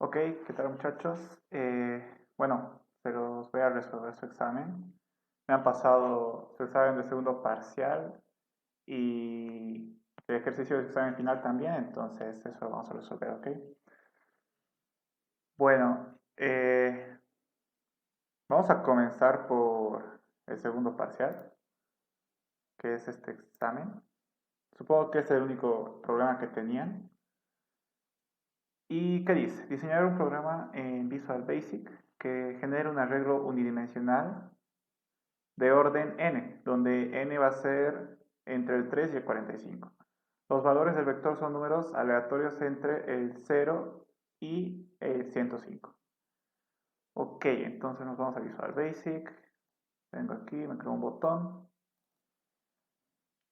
Ok, ¿qué tal muchachos? Bueno, se los voy a resolver su examen. Me han pasado su examen de segundo parcial y el ejercicio de examen final también, entonces eso lo vamos a resolver, ¿ok? Bueno, vamos a comenzar por el segundo parcial, que es este examen. Supongo que es el único programa que tenían. ¿Y qué dice? Diseñar un programa en Visual Basic que genere un arreglo unidimensional de orden n, donde n va a ser entre el 3 y el 45. Los valores del vector son números aleatorios entre el 0 y el 105. Ok, entonces nos vamos a Visual Basic. Vengo aquí, me creo un botón.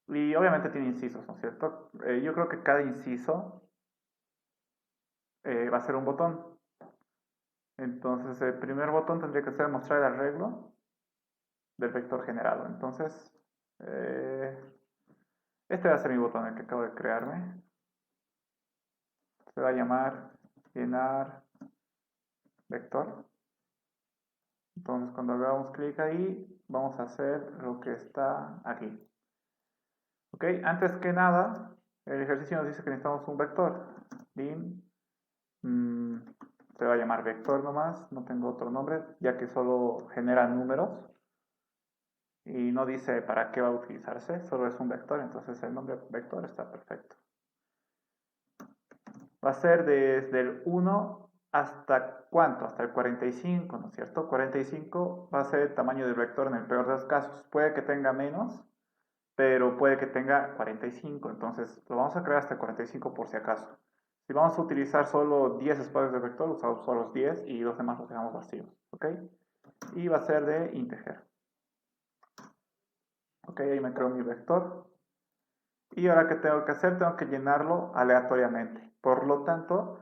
Y obviamente tiene incisos, ¿no es cierto? Yo creo que cada inciso va a ser un botón. Entonces el primer botón tendría que ser mostrar el arreglo del vector generado. Entonces, este va a ser mi botón, el que acabo de crearme. Se va a llamar llenar vector. Entonces cuando hagamos clic ahí, vamos a hacer lo que está aquí. Ok, antes que nada, el ejercicio nos dice que necesitamos un vector. Dim, se va a llamar vector nomás, no tengo otro nombre, ya que solo genera números. Y no dice para qué va a utilizarse, solo es un vector, entonces el nombre vector está perfecto. Va a ser desde el 1 hasta ¿cuánto? Hasta el 45, ¿no es cierto? 45 va a ser el tamaño del vector en el peor de los casos. Puede que tenga menos, pero puede que tenga 45. Entonces lo vamos a crear hasta el 45 por si acaso. Si vamos a utilizar solo 10 espacios de vector, usamos solo los 10 y los demás los dejamos vacíos. ¿Ok? Y va a ser de integer. Ok, ahí me creo mi vector. Y ahora, ¿qué tengo que hacer? Tengo que llenarlo aleatoriamente. Por lo tanto,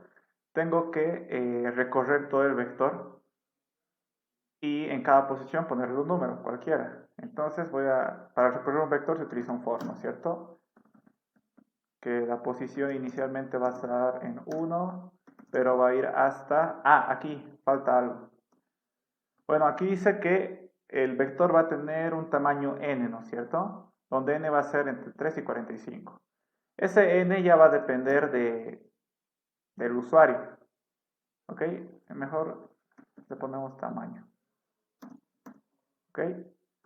tengo que recorrer todo el vector y en cada posición ponerle un número, cualquiera. Entonces para recorrer un vector se utiliza un for, ¿no es cierto? Que la posición inicialmente va a estar en 1, pero va a ir hasta... Ah, aquí, falta algo. Bueno, aquí dice que el vector va a tener un tamaño n, ¿no es cierto? Donde n va a ser entre 3 y 45. Ese n ya va a depender del usuario. ¿Ok? Mejor le ponemos tamaño. ¿Ok?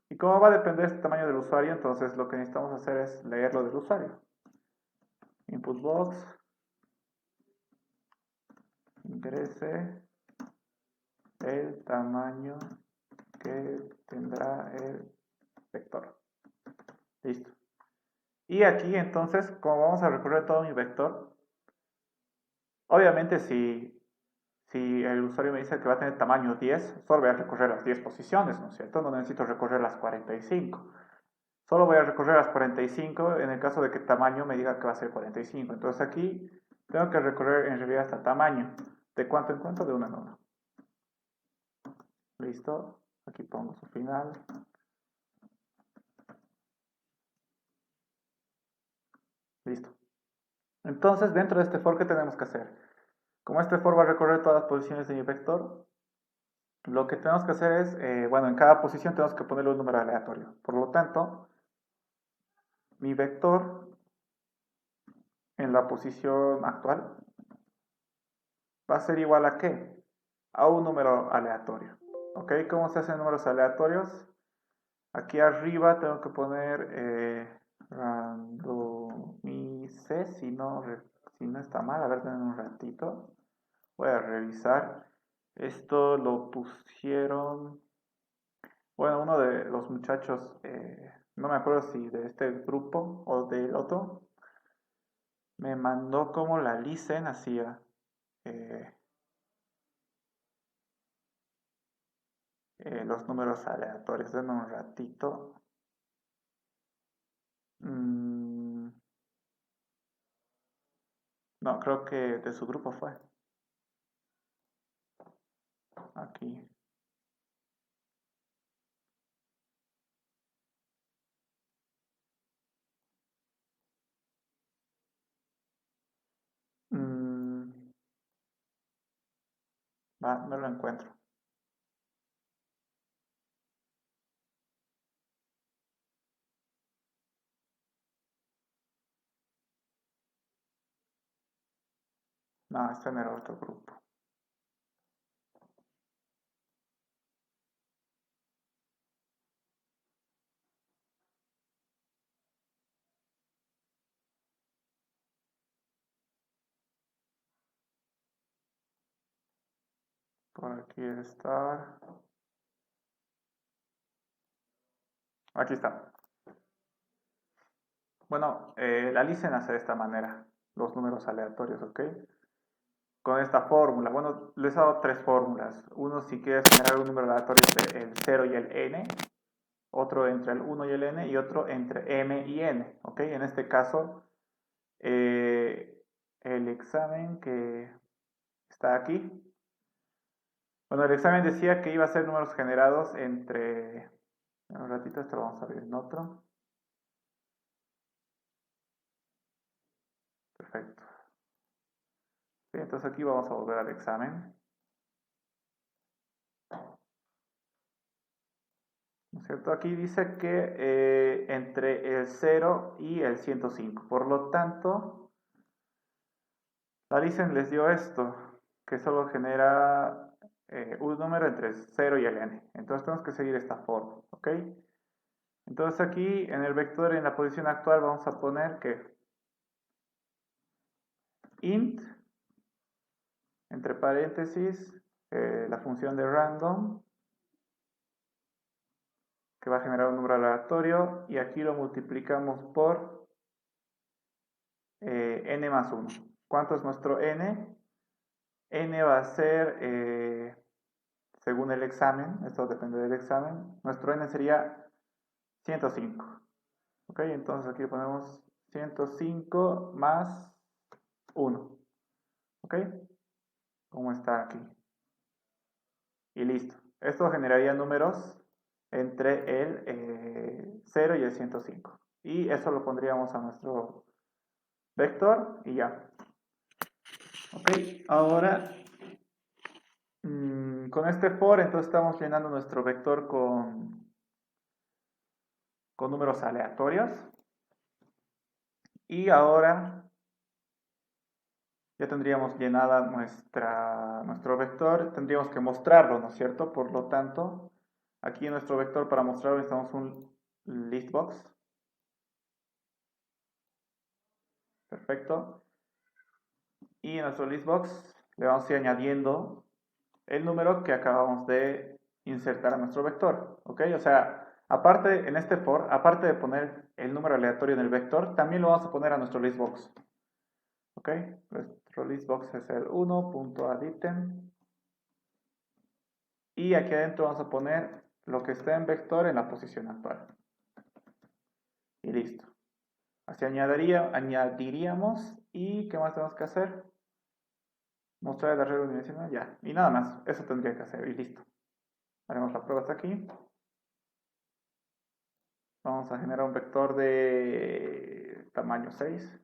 Y como va a depender este tamaño del usuario, entonces lo que necesitamos hacer es leerlo del usuario. Input box, ingrese el tamaño que tendrá el vector. Listo. Y aquí entonces, como vamos a recorrer todo mi vector, obviamente si el usuario me dice que va a tener tamaño 10, solo voy a recorrer las 10 posiciones, ¿no es cierto? No necesito recorrer las 45. Solo voy a recorrer las 45 en el caso de que tamaño me diga que va a ser 45. Entonces aquí tengo que recorrer en realidad hasta tamaño. ¿De cuánto en cuánto? De uno en uno. Listo. Aquí pongo su final. Listo. Entonces dentro de este for, ¿qué tenemos que hacer? Como este for va a recorrer todas las posiciones de mi vector, lo que tenemos que hacer es, bueno, en cada posición tenemos que ponerle un número aleatorio. Por lo tanto, mi vector en la posición actual va a ser igual a ¿qué? A un número aleatorio. ¿Ok? ¿Cómo se hacen números aleatorios? Aquí arriba tengo que poner randomize, si no está mal. A ver, denme un ratito. Voy a revisar. Esto lo pusieron, bueno, uno de los muchachos, no me acuerdo si de este grupo o del otro, me mandó como la listen hacía. eh, los números aleatorios. Denme un ratito. Mm, no, creo que de su grupo fue. Aquí. Mm, Va, no lo encuentro. No, está en el otro grupo. Por aquí debe estar. Aquí está. Bueno, la lista nace de esta manera, los números aleatorios, ¿ok? Con esta fórmula. Bueno, les he dado tres fórmulas. Uno, si quieres generar un número aleatorio entre el 0 y el n, otro entre el 1 y el n, y otro entre m y n, ¿ok? En este caso, el examen que está aquí. Bueno, el examen decía que iba a ser números generados entre... En un ratito esto lo vamos a ver en otro. Perfecto. Bien, entonces aquí vamos a volver al examen. ¿No es cierto? Aquí dice que entre el 0 y el 105. Por lo tanto, la Listen les dio esto, que solo genera un número entre el 0 y el n. Entonces tenemos que seguir esta forma, ¿ok? Entonces aquí en el vector en la posición actual vamos a poner que int, entre paréntesis, la función de random, que va a generar un número aleatorio, y aquí lo multiplicamos por n más 1. ¿Cuánto es nuestro n? N va a ser, según el examen, esto depende del examen, nuestro n sería 105. ¿Ok? Entonces aquí ponemos 105 más 1. ¿Ok? Como está aquí. Y listo. Esto generaría números entre el 0 y el 105. Y eso lo pondríamos a nuestro vector y ya. Ok, ahora con este for, entonces estamos llenando nuestro vector con números aleatorios. Y ahora ya tendríamos llenada nuestro vector, tendríamos que mostrarlo, ¿no es cierto? Por lo tanto, aquí en nuestro vector para mostrarlo necesitamos un listbox. Perfecto. Y en nuestro listbox le vamos a ir añadiendo el número que acabamos de insertar a nuestro vector, ¿ok? O sea, aparte, en este for, aparte de poner el número aleatorio en el vector, también lo vamos a poner a nuestro listbox, ¿ok? Nuestro listbox es el 1.addItem y aquí adentro vamos a poner lo que está en vector en la posición actual. Y listo. Así añadiríamos y ¿qué más tenemos que hacer? Mostrar el arreglo unidimensional, ya. Y nada más, eso tendría que hacer y listo. Haremos la prueba hasta aquí. Vamos a generar un vector de tamaño 6.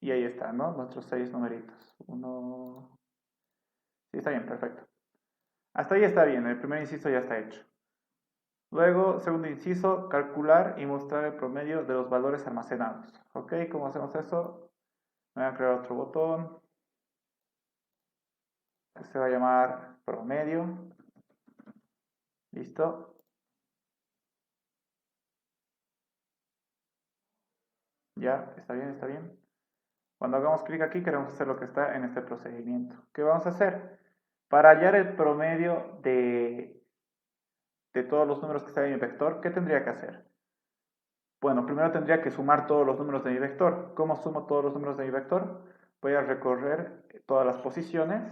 Y ahí está, ¿no? Nuestros 6 numeritos. Uno... Sí, está bien, perfecto. Hasta ahí está bien, el primer inciso ya está hecho. Luego, segundo inciso, calcular y mostrar el promedio de los valores almacenados. ¿Ok? ¿Cómo hacemos eso? Voy a crear otro botón. Que se va a llamar promedio. ¿Listo? Ya, está bien, está bien. Cuando hagamos clic aquí queremos hacer lo que está en este procedimiento. ¿Qué vamos a hacer? Para hallar el promedio de todos los números que están en mi vector, ¿qué tendría que hacer? Bueno, primero tendría que sumar todos los números de mi vector. ¿Cómo sumo todos los números de mi vector? Voy a recorrer todas las posiciones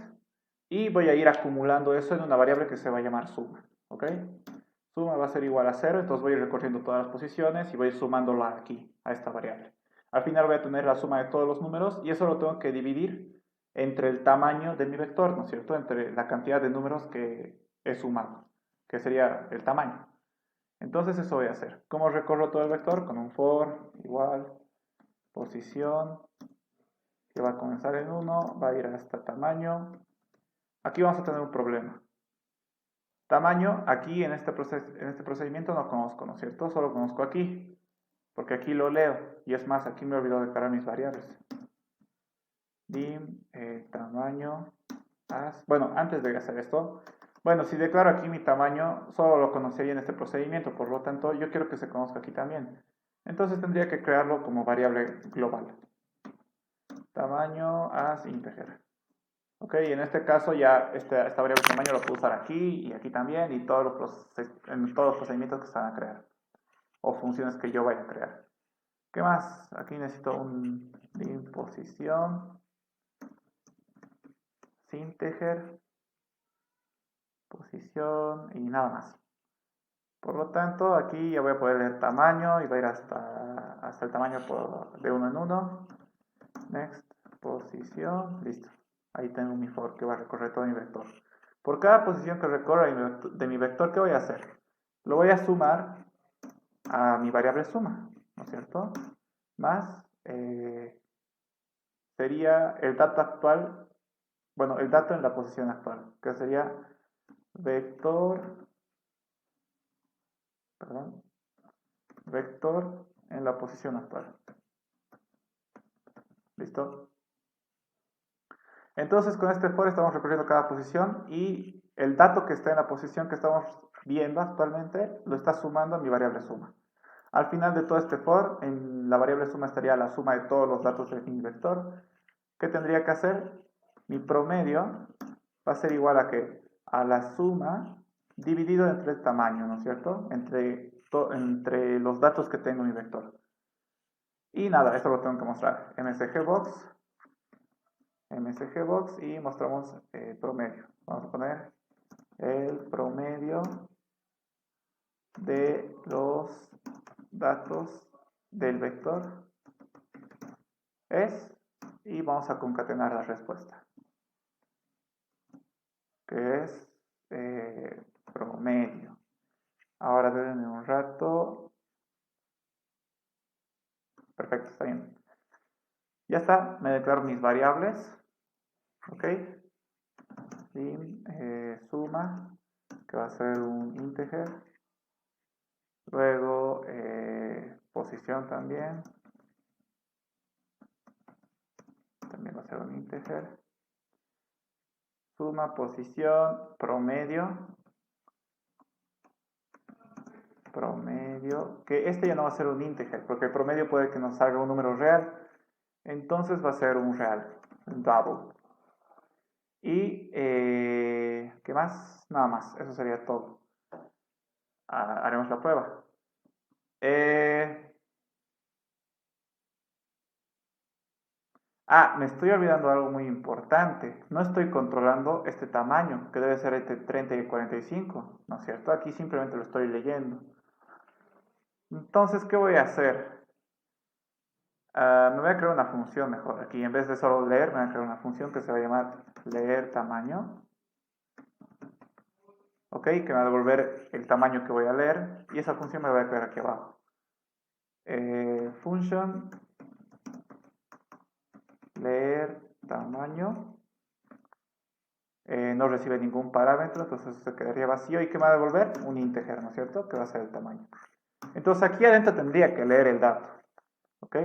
y voy a ir acumulando eso en una variable que se va a llamar suma. ¿Ok? Suma va a ser igual a 0, entonces voy a ir recorriendo todas las posiciones y voy a ir sumándola aquí, a esta variable. Al final voy a tener la suma de todos los números y eso lo tengo que dividir entre el tamaño de mi vector, ¿no es cierto? Entre la cantidad de números que he sumado, que sería el tamaño. Entonces eso voy a hacer. ¿Cómo recorro todo el vector? Con un for igual posición, que va a comenzar en 1, va a ir hasta tamaño, Aquí vamos a tener un problema. Tamaño, aquí en este procedimiento no conozco, ¿no es cierto? Solo conozco aquí, porque aquí lo leo. Y es más, aquí me he olvidado declarar mis variables. Dim, tamaño, bueno, antes de hacer esto, bueno, si declaro aquí mi tamaño, solo lo conocería en este procedimiento, por lo tanto, yo quiero que se conozca aquí también. Entonces tendría que crearlo como variable global. Tamaño as integer. Ok, en este caso ya esta variable tamaño lo puedo usar aquí y aquí también y en todos los procedimientos que se van a crear o funciones que yo vaya a crear. ¿Qué más? Aquí necesito un dim posición, integer, posición y nada más. Por lo tanto, aquí ya voy a poder leer tamaño y va a ir hasta el tamaño de uno en uno. Next, posición, listo. Ahí tengo mi for que va a recorrer todo mi vector. Por cada posición que recorra de mi vector, ¿qué voy a hacer? Lo voy a sumar a mi variable suma, ¿no es cierto? Más sería el dato actual, bueno, el dato en la posición actual, que sería vector, perdón, vector en la posición actual. ¿Listo? Entonces con este for estamos recorriendo cada posición y el dato que está en la posición que estamos viendo actualmente lo está sumando a mi variable suma. Al final de todo este for, en la variable suma estaría la suma de todos los datos del mi vector. ¿Qué tendría que hacer? Mi promedio va a ser igual a ¿qué? A la suma dividido entre el tamaño, ¿no es cierto? Entre los datos que tengo en mi vector. Y nada, esto lo tengo que mostrar. msgbox y mostramos el promedio. Vamos a poner el promedio de los datos del vector es, y vamos a concatenar la respuesta, que es promedio. Ahora denme un rato. Perfecto, está bien. Ya está, me declaro mis variables. Ok. Y suma, que va a ser un integer. Luego posición también va a ser un integer. Suma, posición, promedio, que este ya no va a ser un integer, porque el promedio puede que nos salga un número real, entonces va a ser un real, un double. Y, ¿qué más? Nada más, eso sería todo. Haremos la prueba. Me estoy olvidando algo muy importante. No estoy controlando este tamaño, que debe ser entre 30 y 45, ¿no es cierto? Aquí simplemente lo estoy leyendo. Entonces, ¿qué voy a hacer? Me voy a crear una función mejor. Aquí, en vez de solo leer, me voy a crear una función que se va a llamar leer tamaño. Ok, que me va a devolver el tamaño que voy a leer. Y esa función me la voy a crear aquí abajo. Function leer tamaño. No recibe ningún parámetro, entonces se quedaría vacío. ¿Y qué me va a devolver? Un integer, ¿no es cierto? Que va a ser el tamaño. Entonces aquí adentro tendría que leer el dato. ¿Ok?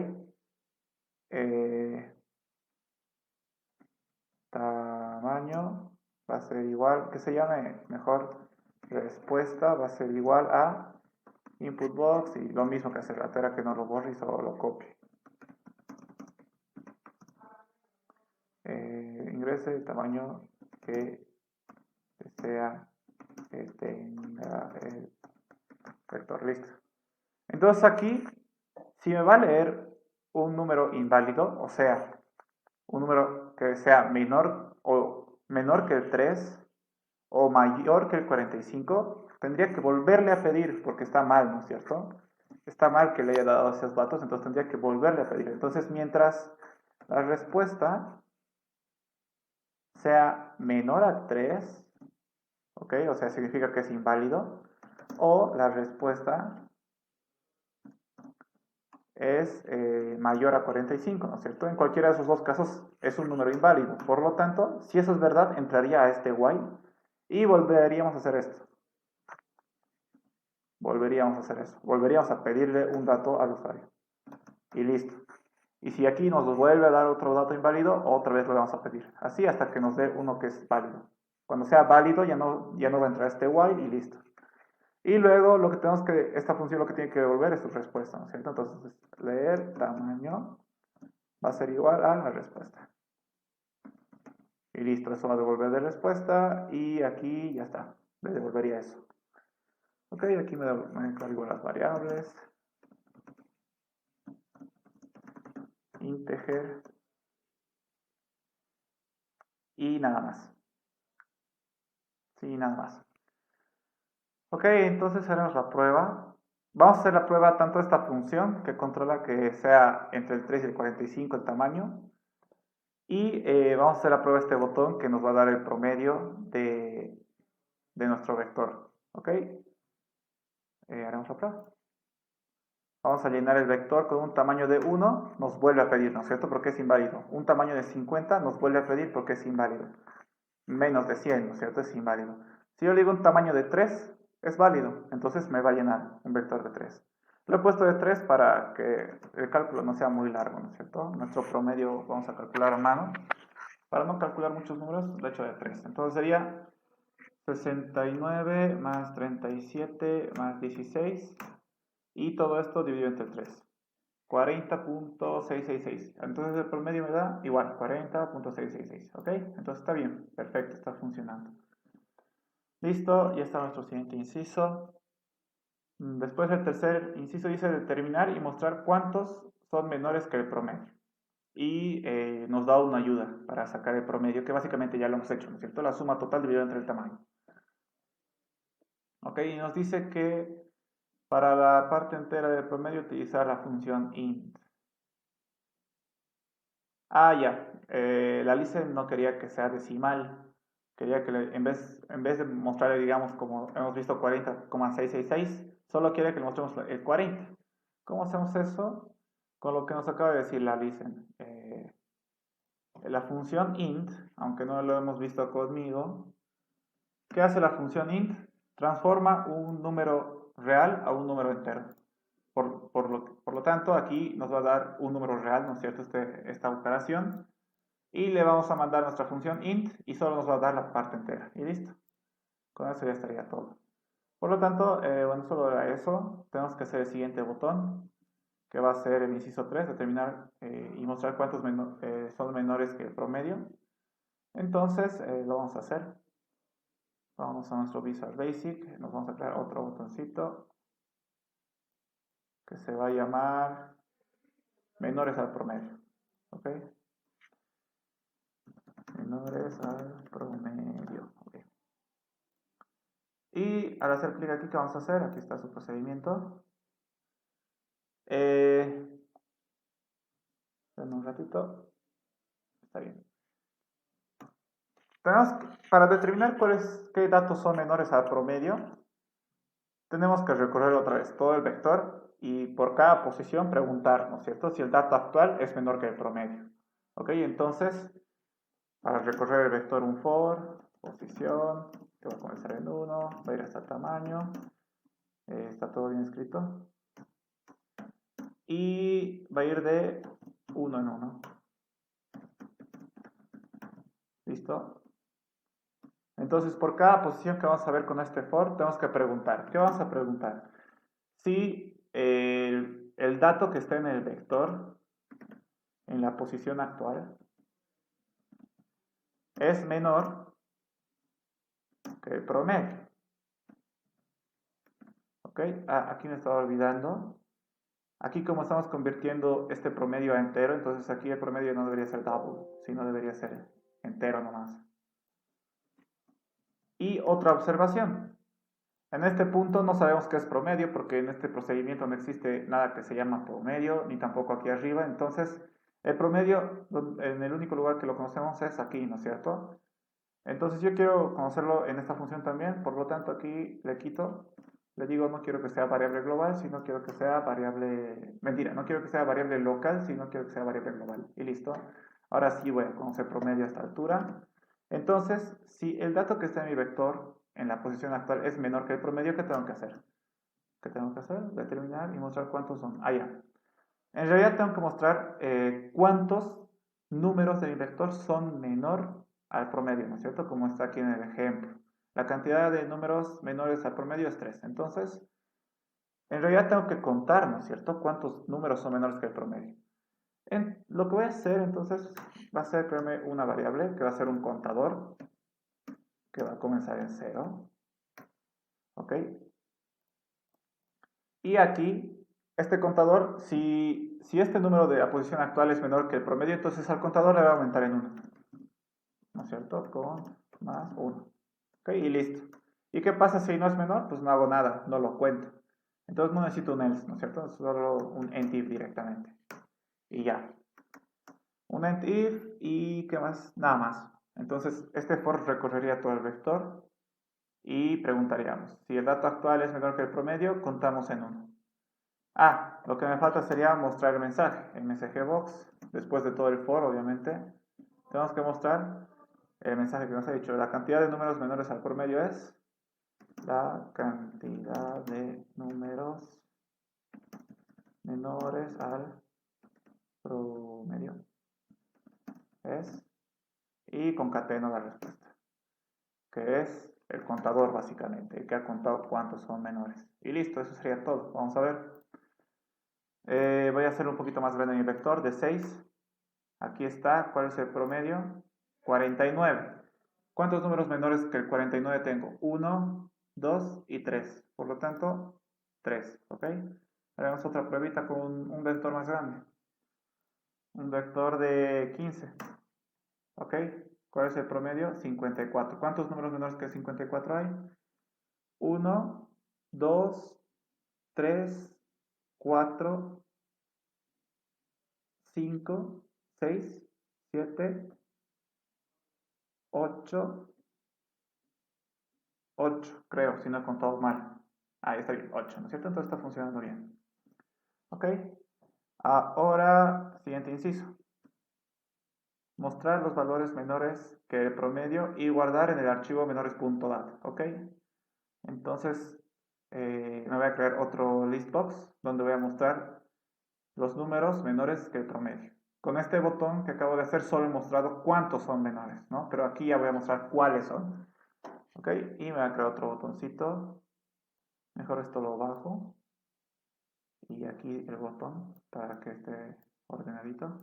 Tamaño va a ser igual, que se llame mejor respuesta, va a ser igual a input box y lo mismo que hace la tera, que no lo borre y solo lo copie. Ingrese el tamaño que desea que tenga el vector. Listo. Entonces aquí, si me va a leer un número inválido, o sea, un número que sea menor que el 3 o mayor que el 45, tendría que volverle a pedir porque está mal, ¿no es cierto? Está mal que le haya dado esos datos, entonces tendría que volverle a pedir. Entonces, mientras la respuesta sea menor a 3, ¿ok? O sea, significa que es inválido, o la respuesta es mayor a 45, ¿no es cierto? En cualquiera de esos dos casos es un número inválido. Por lo tanto, si eso es verdad, entraría a este while y volveríamos a hacer esto. Volveríamos a hacer eso. Volveríamos a pedirle un dato al usuario. Y listo. Y si aquí nos vuelve a dar otro dato inválido, otra vez lo vamos a pedir. Así hasta que nos dé uno que es válido. Cuando sea válido ya no va a entrar este while y listo. Y luego lo que tenemos que, esta función lo que tiene que devolver es su respuesta, ¿no es cierto? Entonces, leer tamaño va a ser igual a la respuesta. Y listo, eso va a devolver de respuesta y aquí ya está, le devolvería eso. Ok, aquí me cargo las variables. Integer. Y nada más. Sí, nada más. Ok, entonces haremos la prueba. Vamos a hacer la prueba tanto de esta función que controla que sea entre el 3 y el 45 el tamaño. Y vamos a hacer la prueba de este botón que nos va a dar el promedio de nuestro vector. Ok, haremos la prueba. Vamos a llenar el vector con un tamaño de 1, nos vuelve a pedir, ¿no es cierto? Porque es inválido. Un tamaño de 50 nos vuelve a pedir porque es inválido. Menos de 100, ¿no es cierto? Es inválido. Si yo le digo un tamaño de 3, es válido. Entonces me va a llenar un vector de 3. Lo he puesto de 3 para que el cálculo no sea muy largo, ¿no es cierto? Nuestro promedio vamos a calcular a mano. Para no calcular muchos números, lo he hecho de 3. Entonces sería 69 más 37 más 16 y todo esto dividido entre 3. 40.666. Entonces el promedio me da igual, 40.666. ¿Ok? Entonces está bien, perfecto, está funcionando. Listo, ya está nuestro siguiente inciso. Después el tercer inciso dice determinar y mostrar cuántos son menores que el promedio. Y nos da una ayuda para sacar el promedio, que básicamente ya lo hemos hecho, ¿no es cierto? La suma total dividida entre el tamaño. Ok, y nos dice que para la parte entera del promedio utilizar la función int. Ah, ya. La listen no quería que sea decimal. Quería que en vez de mostrarle, digamos, como hemos visto 40,666, solo quiere que le mostremos el 40. ¿Cómo hacemos eso? Con lo que nos acaba de decir la listen. La función int, aunque no lo hemos visto conmigo, ¿qué hace la función int? Transforma un número real a un número entero. Por lo tanto, aquí nos va a dar un número real, ¿no es cierto? Esta operación. Y le vamos a mandar nuestra función int y solo nos va a dar la parte entera. Y listo. Con eso ya estaría todo. Por lo tanto, bueno, solo era eso. Tenemos que hacer el siguiente botón, que va a ser el inciso 3, determinar y mostrar cuántos son menores que el promedio. Entonces, lo vamos a hacer. Vamos a nuestro Visual Basic. Nos vamos a crear otro botoncito que se va a llamar menores al promedio. ¿Ok? Menores al promedio. Okay. Y al hacer clic aquí, ¿qué vamos a hacer? Aquí está su procedimiento. Denme un ratito. Está bien. Para determinar qué datos son menores al promedio, tenemos que recorrer otra vez todo el vector y por cada posición preguntar, ¿no es cierto?, si el dato actual es menor que el promedio. Ok, entonces, para recorrer el vector un for, posición, que va a comenzar en 1, va a ir hasta el tamaño, está todo bien escrito, y va a ir de 1 en 1. ¿Listo? Entonces, por cada posición que vamos a ver con este for, tenemos que preguntar. ¿Qué vamos a preguntar? Si el dato que está en el vector, en la posición actual, es menor que el promedio. ¿Ok? Ah, aquí me estaba olvidando. Aquí como estamos convirtiendo este promedio a entero, entonces aquí el promedio no debería ser double, sino debería ser entero nomás. Y otra observación. En este punto no sabemos qué es promedio porque en este procedimiento no existe nada que se llama promedio, ni tampoco aquí arriba. Entonces, el promedio, en el único lugar que lo conocemos es aquí, ¿no es cierto? Entonces yo quiero conocerlo en esta función también, por lo tanto aquí le quito, le digo no quiero que sea variable global, sino quiero que sea variable, mentira, no quiero que sea variable local, sino quiero que sea variable global. Y listo. Ahora sí voy a conocer promedio a esta altura. Entonces, si el dato que está en mi vector en la posición actual es menor que el promedio, ¿qué tengo que hacer? ¿Qué tengo que hacer? Determinar y mostrar cuántos son. Ah, ya. En realidad tengo que mostrar cuántos números de mi vector son menor al promedio, ¿no es cierto? Como está aquí en el ejemplo. La cantidad de números menores al promedio es 3. Entonces, en realidad tengo que contar, ¿no es cierto? ¿Cuántos números son menores que el promedio? Lo que voy a hacer entonces va a ser crearme una variable que va a ser un contador que va a comenzar en 0. ¿Ok? Y aquí, este contador, si este número de la posición actual es menor que el promedio, entonces al contador le va a aumentar en 1. ¿No es cierto? Con más 1. ¿Ok? Y listo. ¿Y qué pasa si no es menor? Pues no hago nada, no lo cuento. Entonces no necesito un else, ¿no es cierto? Solo un end-if directamente. Y ya. Un end-if y ¿qué más? Nada más. Entonces este for recorrería todo el vector y preguntaríamos, si el dato actual es menor que el promedio, contamos en 1. Ah, lo que me falta sería mostrar el mensaje box, después de todo el for, obviamente. Tenemos que mostrar el mensaje que nos ha dicho. La cantidad de números menores al promedio es la cantidad de números menores al promedio es, y concateno la respuesta, que es el contador básicamente, el que ha contado cuántos son menores. Y listo, eso sería todo. Vamos a ver. Voy a hacer un poquito más grande mi vector de 6. Aquí está, ¿cuál es el promedio? 49. ¿Cuántos números menores que el 49 tengo? 1, 2 y 3. Por lo tanto, 3. ¿Ok? Haremos otra pruebita con un vector más grande. Un vector de 15. ¿Ok? ¿Cuál es el promedio? 54. ¿Cuántos números menores que 54 hay? 1, 2, 3, 4, 5, 6, 7, 8, 8, creo, si no he contado mal. Ahí está bien, 8, ¿no es cierto? Entonces está funcionando bien. ¿Ok? Ahora, siguiente inciso. Mostrar los valores menores que el promedio y guardar en el archivo menores.dat. ¿Ok? Entonces, me voy a crear otro listbox donde voy a mostrar los números menores que el promedio. Con este botón que acabo de hacer solo he mostrado cuántos son menores, ¿no? Pero aquí ya voy a mostrar cuáles son. ¿Ok? Y me voy a crear otro botoncito. Mejor esto lo bajo. Y aquí el botón para que esté ordenadito.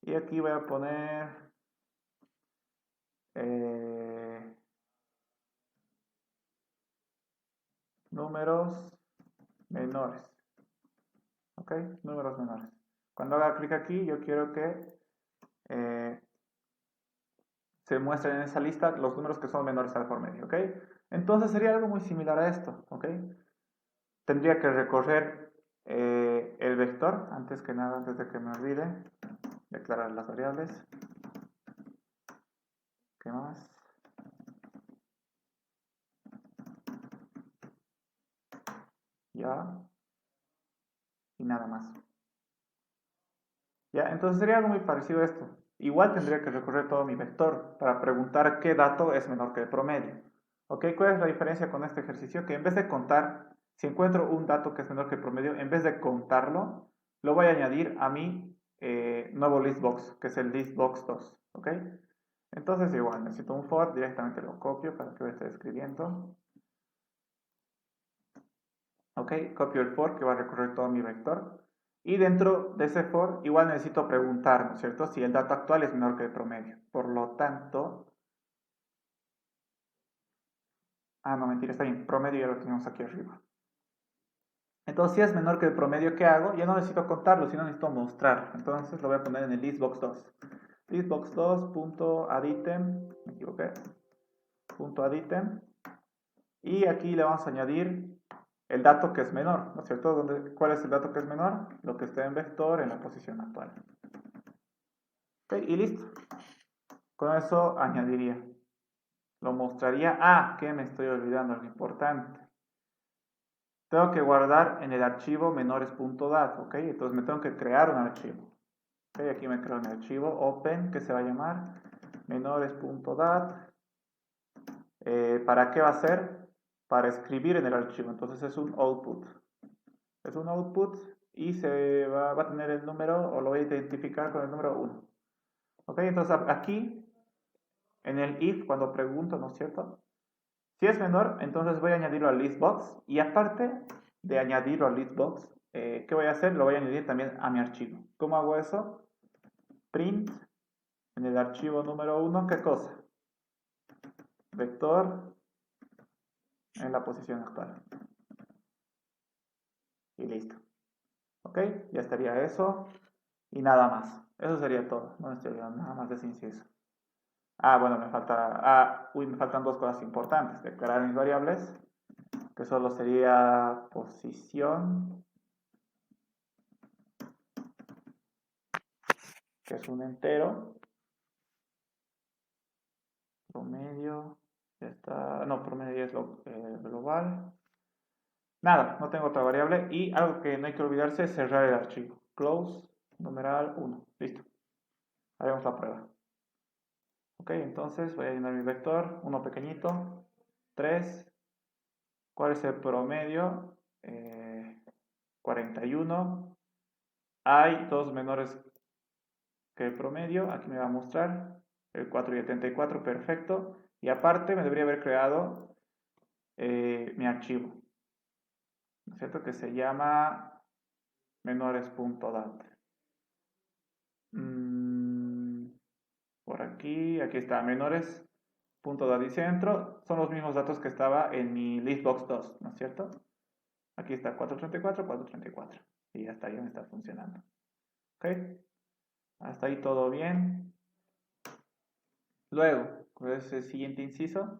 Y aquí voy a poner números menores. ¿Ok? Números menores. Cuando haga clic aquí, yo quiero que se muestren en esa lista los números que son menores al promedio. ¿Ok? Entonces sería algo muy similar a esto. ¿Ok? Tendría que recorrer el vector, antes que nada, antes de que me olvide, declarar las variables. ¿Qué más? Ya. Y nada más. Ya, entonces sería algo muy parecido a esto. Igual tendría que recorrer todo mi vector para preguntar qué dato es menor que el promedio. ¿Ok? ¿Cuál es la diferencia con este ejercicio? Que en vez de contar, si encuentro un dato que es menor que el promedio, en vez de contarlo, lo voy a añadir a mi nuevo listbox, que es el listbox 2. ¿Ok? Entonces igual, necesito un for, directamente lo copio para que lo esté escribiendo. ¿Ok? Copio el for que va a recorrer todo mi vector. Y dentro de ese for, igual necesito preguntar, ¿no es cierto? Si el dato actual es menor que el promedio. Por lo tanto, no, mentira, está bien. Promedio ya lo tenemos aquí arriba. Entonces, si es menor que el promedio, ¿qué hago? Ya no necesito contarlo, sino necesito mostrarlo. Entonces, lo voy a poner en el listbox 2. Listbox2.addItem, me equivoqué, .addItem. Y aquí le vamos a añadir el dato que es menor, ¿no es cierto? ¿Cuál es el dato que es menor? Lo que está en vector en la posición actual. Ok, y listo. Con eso añadiría. Lo mostraría. Que me estoy olvidando, lo importante. Tengo que guardar en el archivo menores.dat, ¿ok? Entonces me tengo que crear un archivo. Ok, aquí me creo un archivo open que se va a llamar menores.dat. ¿Para qué va a ser? Para escribir en el archivo. Entonces es un output. Es un output y va a tener el número, o lo voy a identificar con el número 1. Ok, entonces aquí en el if, cuando pregunto, ¿no es cierto? Si es menor, entonces voy a añadirlo al listbox. Y aparte de añadirlo al listbox, ¿qué voy a hacer? Lo voy a añadir también a mi archivo. ¿Cómo hago eso? Print en el archivo número 1, ¿qué cosa? Vector en la posición actual. Y listo. Ok, ya estaría eso. Y nada más. Eso sería todo. No necesitaría nada más de ese inciso. Bueno, me faltan dos cosas importantes. Declarar mis variables, que solo sería posición, que es un entero, promedio, ya está, no, promedio es global. Nada, no tengo otra variable. Y algo que no hay que olvidarse es cerrar el archivo. Close, numeral 1. Listo. Haremos la prueba. Ok, entonces voy a llenar mi vector, uno pequeñito, 3. ¿Cuál es el promedio? 41. Hay dos menores que el promedio. Aquí me va a mostrar el 4 y el 34. Perfecto. Y aparte me debería haber creado mi archivo, ¿no es cierto? Que se llama menores.dat. Por aquí está menores.dat y centro. Son los mismos datos que estaba en mi listbox 2, ¿no es cierto? Aquí está 434, 434. Y hasta ahí me está funcionando. ¿Ok? Hasta ahí todo bien. Luego, pues el siguiente inciso.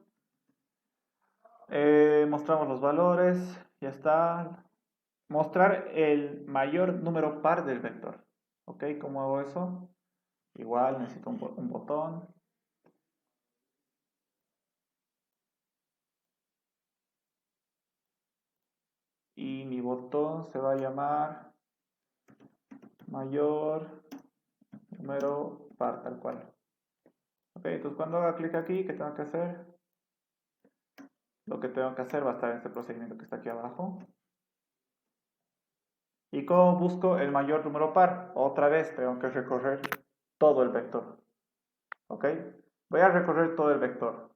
Mostramos los valores. Ya está. Mostrar el mayor número par del vector. ¿Ok? ¿Cómo hago eso? Igual necesito un botón. Y mi botón se va a llamar mayor número par, tal cual. Ok, entonces cuando haga clic aquí, ¿qué tengo que hacer? Lo que tengo que hacer va a estar en este procedimiento que está aquí abajo. ¿Y cómo busco el mayor número par? Otra vez tengo que recorrer todo el vector. ¿Ok? Voy a recorrer todo el vector.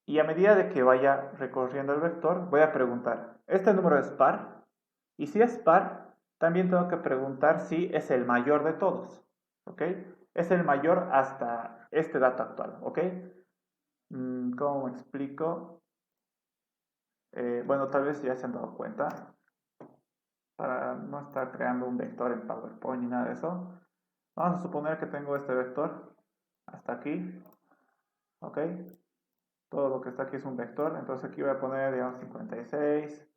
Y a medida de que vaya recorriendo el vector, voy a preguntar, ¿este número es par? Y si es par, también tengo que preguntar si es el mayor de todos. ¿Ok? Es el mayor hasta este dato actual. ¿Ok? ¿Cómo me explico? Bueno, tal vez ya se han dado cuenta. Para no estar creando un vector en PowerPoint ni nada de eso. Vamos a suponer que tengo este vector hasta aquí. ¿Ok? Todo lo que está aquí es un vector. Entonces aquí voy a poner, digamos, 56,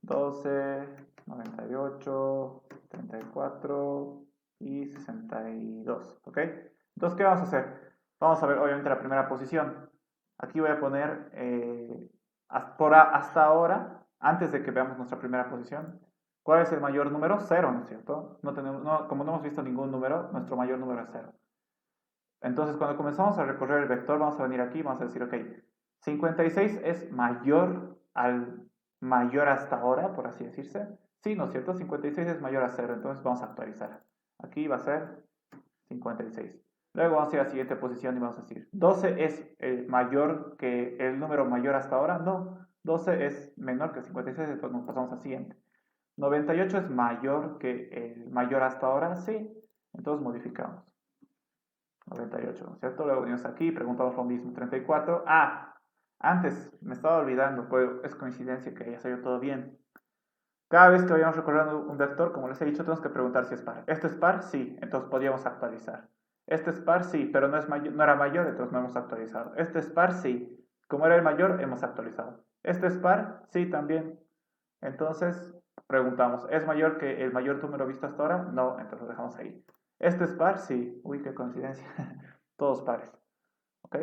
12, 98, 34 y 62. ¿Ok? Entonces, ¿qué vamos a hacer? Vamos a ver, obviamente, la primera posición. Aquí voy a poner, hasta ahora, antes de que veamos nuestra primera posición, ¿cuál es el mayor número? 0, ¿no es cierto? Como no hemos visto ningún número, nuestro mayor número es 0. Entonces, cuando comenzamos a recorrer el vector, vamos a venir aquí y vamos a decir, ok, 56 es mayor al mayor hasta ahora, por así decirse. Sí, ¿no es cierto? 56 es mayor a 0, entonces vamos a actualizar. Aquí va a ser 56. Luego vamos a ir a la siguiente posición y vamos a decir, 12 es mayor que el número mayor hasta ahora. No, 12 es menor que 56, entonces nos pasamos al siguiente. 98 es mayor que el mayor hasta ahora. Sí, entonces modificamos. 98, ¿no es cierto? Luego venimos aquí, preguntamos lo mismo, 34. Antes me estaba olvidando, pues es coincidencia que haya salido todo bien. Cada vez que vayamos recorriendo un vector, como les he dicho, tenemos que preguntar si es par. ¿Este es par? Sí, entonces podríamos actualizar. ¿Este es par? Sí, pero no era mayor, entonces no hemos actualizado. ¿Este es par? Sí. Como era el mayor, hemos actualizado. ¿Este es par? Sí, también. Entonces, preguntamos, ¿es mayor que el mayor número visto hasta ahora? No, entonces lo dejamos ahí. ¿Este es par? Sí. Uy, qué coincidencia. Todos pares. ¿Ok?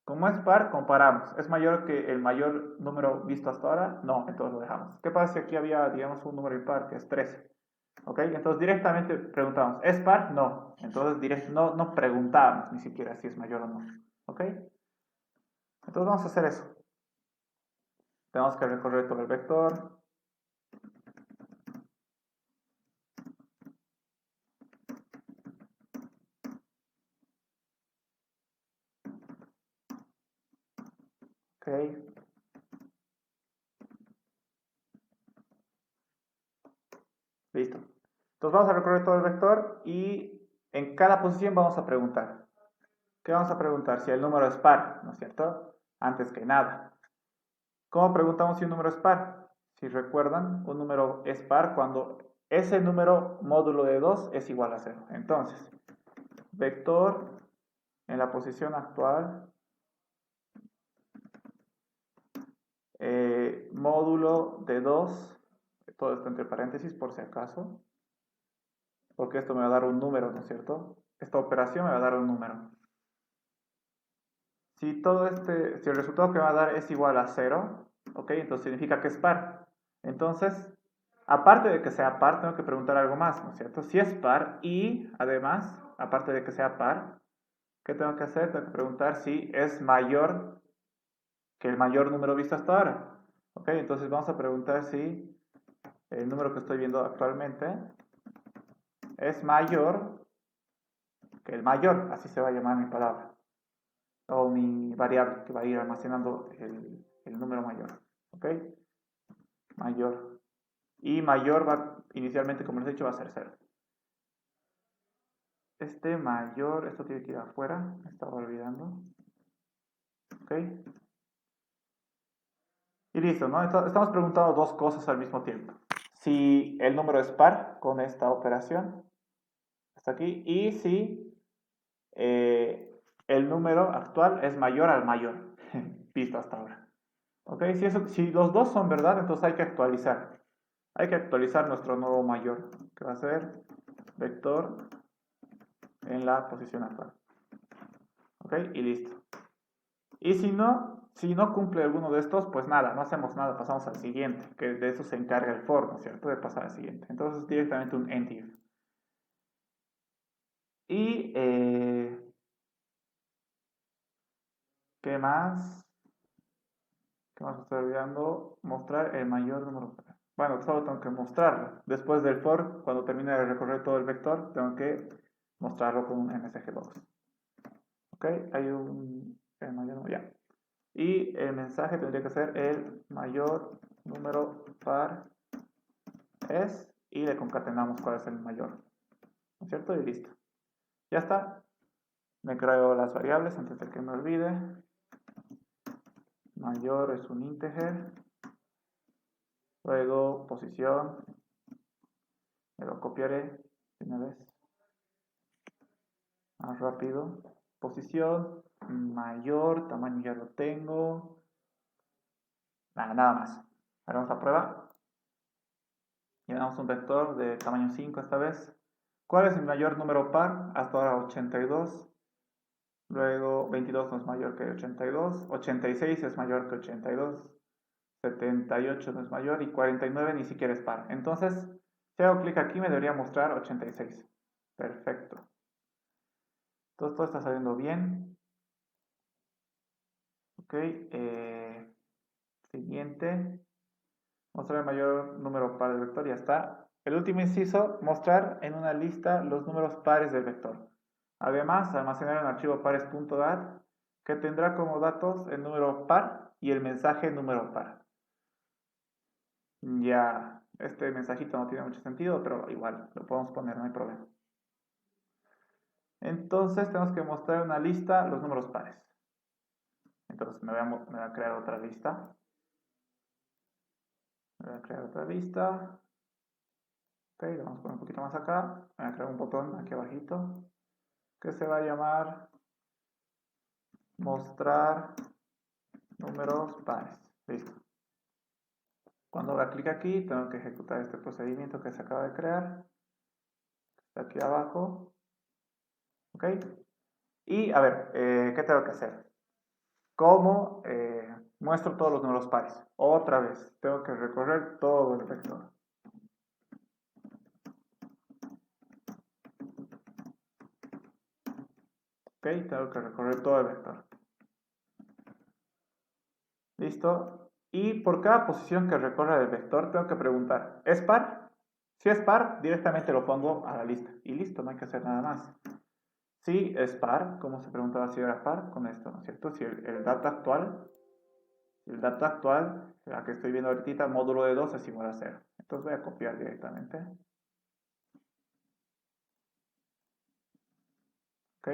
Como es par, comparamos. ¿Es mayor que el mayor número visto hasta ahora? No, entonces lo dejamos. ¿Qué pasa si aquí había, digamos, un número impar, que es 13? ¿Ok? Entonces directamente preguntamos, ¿es par? No. Entonces no preguntamos ni siquiera si es mayor o no. ¿Ok? Entonces vamos a hacer eso. Tenemos que recorrer todo el vector. ¿Ok? Listo. Entonces vamos a recorrer todo el vector y en cada posición vamos a preguntar. ¿Qué vamos a preguntar? Si el número es par, ¿no es cierto? Antes que nada. ¿Cómo preguntamos si un número es par? Si recuerdan, un número es par cuando ese número módulo de 2 es igual a 0. Entonces, vector en la posición actual, módulo de 2, todo esto entre paréntesis por si acaso, porque esto me va a dar un número, ¿no es cierto? Esta operación me va a dar un número. Si el resultado que me va a dar es igual a 0, ¿ok? Entonces significa que es par. Entonces, aparte de que sea par, tengo que preguntar algo más, ¿no es cierto? Si es par y, además, aparte de que sea par, ¿qué tengo que hacer? Tengo que preguntar si es mayor que el mayor número visto hasta ahora. ¿Ok? Entonces vamos a preguntar si el número que estoy viendo actualmente es mayor que el mayor, así se va a llamar mi palabra, o mi variable que va a ir almacenando el número mayor. ¿Ok? Mayor. Y mayor va, inicialmente, como les he dicho, va a ser 0. Este mayor, esto tiene que ir afuera, me estaba olvidando. ¿Ok? Y listo, ¿no? Estamos preguntando dos cosas al mismo tiempo. Si el número es par con esta operación, hasta aquí, y si el número actual es mayor al mayor, visto hasta ahora. ¿Ok? Si los dos son verdad, entonces hay que actualizar. Hay que actualizar nuestro nuevo mayor, que va a ser vector en la posición actual. ¿Ok? Y listo. Y si no cumple alguno de estos, pues nada, no hacemos nada, pasamos al siguiente, que de eso se encarga el for, ¿no es cierto? De pasar al siguiente. Entonces directamente un end if. Y, ¿qué más? ¿Qué más estoy olvidando? Mostrar el mayor número. Bueno, solo tengo que mostrarlo. Después del for, cuando termine de recorrer todo el vector, tengo que mostrarlo con un msgbox. ¿Ok? Hay el mayor número, ya. Y el mensaje tendría que ser el mayor número par es, y le concatenamos cuál es el mayor, ¿no es cierto? Y listo. Ya está. Me creo las variables antes de que me olvide. Mayor es un integer. Luego posición. Me lo copiaré de una vez. Más rápido. Posición. Mayor. Tamaño ya lo tengo. Nada más. Hagamos la prueba. Llenamos un vector de tamaño 5 esta vez. ¿Cuál es el mayor número par? Hasta ahora 82. Luego 22 no es mayor que 82. 86 es mayor que 82. 78 no es mayor y 49 ni siquiera es par. Entonces, si hago clic aquí me debería mostrar 86. Perfecto. Entonces todo está saliendo bien. Ok. Siguiente. Mostrar el mayor número par del vector. Ya está. El último inciso, mostrar en una lista los números pares del vector. Además, almacenar un archivo pares.dat que tendrá como datos el número par y el mensaje número par. Ya, este mensajito no tiene mucho sentido, pero igual, lo podemos poner, no hay problema. Entonces tenemos que mostrar en una lista los números pares. Entonces me voy a crear otra lista. Me voy a crear otra lista. Ok, le vamos a poner un poquito más acá. Voy a crear un botón aquí abajito que se va a llamar mostrar números pares. Listo. Cuando haga clic aquí, tengo que ejecutar este procedimiento que se acaba de crear. Está aquí abajo. Ok. Y a ver, ¿qué tengo que hacer? ¿Cómo muestro todos los números pares? Otra vez, tengo que recorrer todo el vector. Tengo que recorrer todo el vector. ¿Listo? Y por cada posición que recorre el vector, tengo que preguntar, ¿es par? Si es par, directamente lo pongo a la lista. Y listo, no hay que hacer nada más. Si es par, como se preguntaba si era par, con esto, ¿no es cierto? Si el dato actual, la que estoy viendo ahorita, módulo de 2 es igual a 0. Entonces voy a copiar directamente. ¿Ok?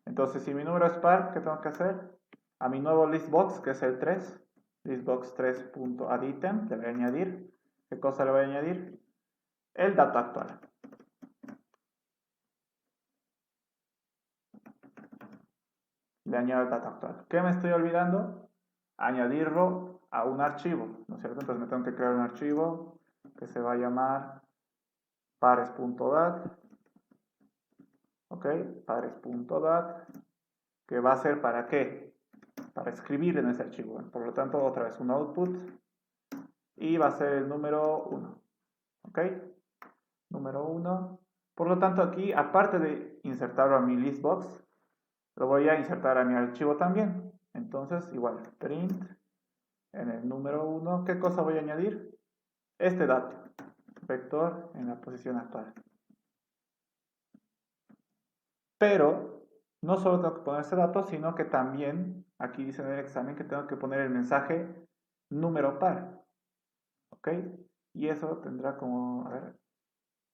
Entonces, si mi número es par, ¿qué tengo que hacer? A mi nuevo listbox, que es el 3, listbox3.addItem, le voy a añadir. ¿Qué cosa le voy a añadir? El dato actual. Le añado el dato actual. ¿Qué me estoy olvidando? Añadirlo a un archivo, ¿no es cierto? Entonces me tengo que crear un archivo que se va a llamar pares.dat, ¿ok? Pares.dat, que va a ser ¿para qué? Para escribir en ese archivo. Por lo tanto, otra vez un output y va a ser el número 1, ¿ok? Número 1. Por lo tanto, aquí, aparte de insertarlo a mi listbox, lo voy a insertar a mi archivo también. Entonces, igual, print en el número 1, ¿qué cosa voy a añadir? Este dato, vector en la posición actual. Pero no solo tengo que poner ese dato, sino que también, aquí dice en el examen que tengo que poner el mensaje número par. ¿Ok? Y eso tendrá como, a ver,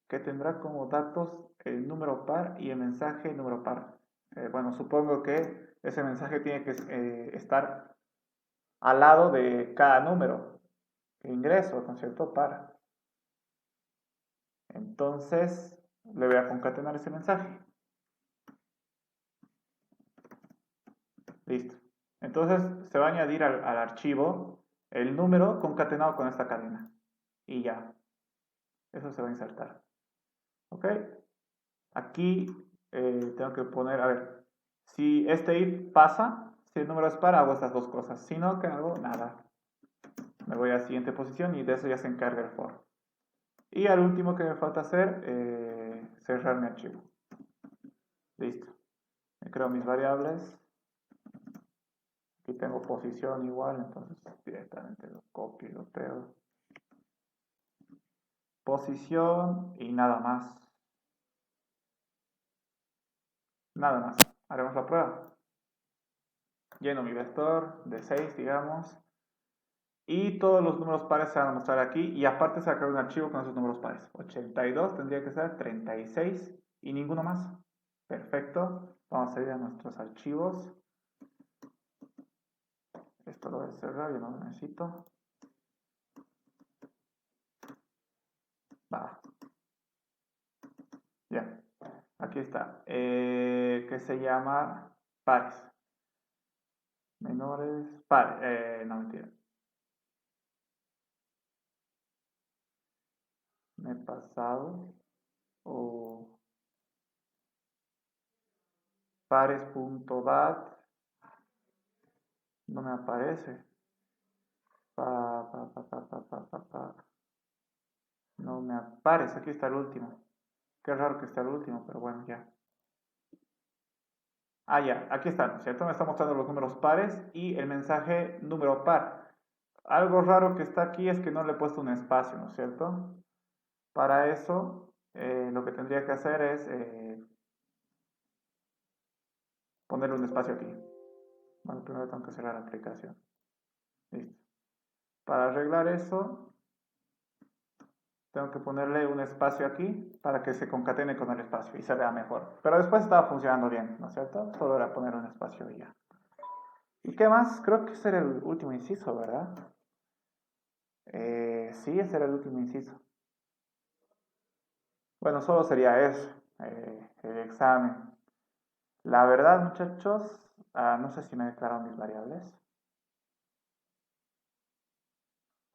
que tendrá como datos el número par y el mensaje número par. Bueno, supongo que ese mensaje tiene que estar al lado de cada número que ingreso, ¿no es cierto? Par. Entonces, le voy a concatenar ese mensaje. Listo. Entonces, se va a añadir al archivo el número concatenado con esta cadena. Y ya. Eso se va a insertar. ¿Ok? Aquí tengo que poner, a ver, si este if pasa, si el número es par, hago estas dos cosas. Si no, ¿qué hago? Nada. Me voy a la siguiente posición y de eso ya se encarga el for. Y al último que me falta hacer, cerrar mi archivo. Listo. Me creo mis variables. Aquí tengo posición igual, entonces directamente lo copio y lo pego. Posición y nada más. Nada más. Haremos la prueba. Lleno mi vector de 6, digamos. Y todos los números pares se van a mostrar aquí. Y aparte se va a crear un archivo con esos números pares. 82 tendría que ser 36 y ninguno más. Perfecto. Vamos a ir a nuestros archivos. Esto lo voy a cerrar, yo no lo necesito. Va. Ya. Aquí está. Que se llama pares. Menores. Pares. No, mentira. Me he pasado. O pares.dat. No me aparece. No me aparece. Aquí está el último. Qué raro que está el último, pero bueno, ya. Ah, ya, aquí está, ¿no es cierto? Me está mostrando los números pares y el mensaje número par. Algo raro que está aquí es que no le he puesto un espacio, ¿no es cierto? Para eso, lo que tendría que hacer es ponerle un espacio aquí. Bueno, primero tengo que cerrar la aplicación. Listo. Para arreglar eso, tengo que ponerle un espacio aquí para que se concatene con el espacio y se vea mejor. Pero después estaba funcionando bien, ¿no es cierto? Solo era poner un espacio y ya. ¿Y qué más? Creo que ese era el último inciso, ¿verdad? Sí, ese era el último inciso. Bueno, solo sería eso, el examen. La verdad, muchachos, no sé si me declararon mis variables.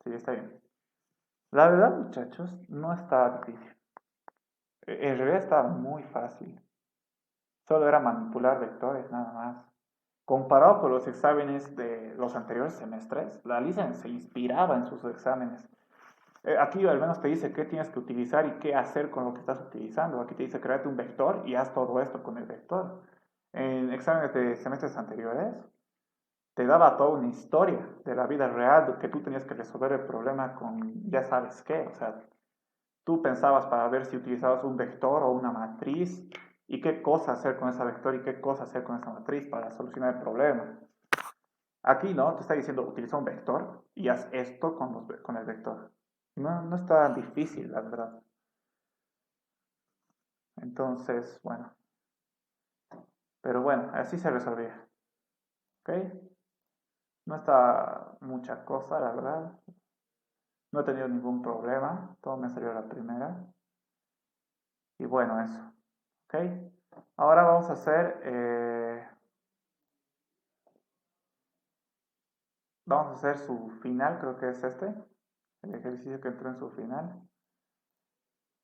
Sí, está bien. La verdad, muchachos, no estaba difícil. En realidad estaba muy fácil. Solo era manipular vectores, nada más. Comparado con los exámenes de los anteriores semestres, la Lisa se inspiraba en sus exámenes. Aquí al menos te dice qué tienes que utilizar y qué hacer con lo que estás utilizando. Aquí te dice créate un vector y haz todo esto con el vector. En exámenes de semestres anteriores, te daba toda una historia de la vida real, que tú tenías que resolver el problema con ya sabes qué. O sea, tú pensabas para ver si utilizabas un vector o una matriz y qué cosa hacer con esa vector y qué cosa hacer con esa matriz para solucionar el problema. Aquí no, te está diciendo utiliza un vector y haz esto con el vector. No, no está difícil, la verdad. Entonces, bueno. Pero bueno, así se resolvía. ¿Ok? No está mucha cosa, la verdad. No he tenido ningún problema. Todo me salió a la primera. Y bueno, eso. ¿Ok? Ahora vamos a hacer... vamos a hacer su final, creo que es este. El ejercicio que entró en su final.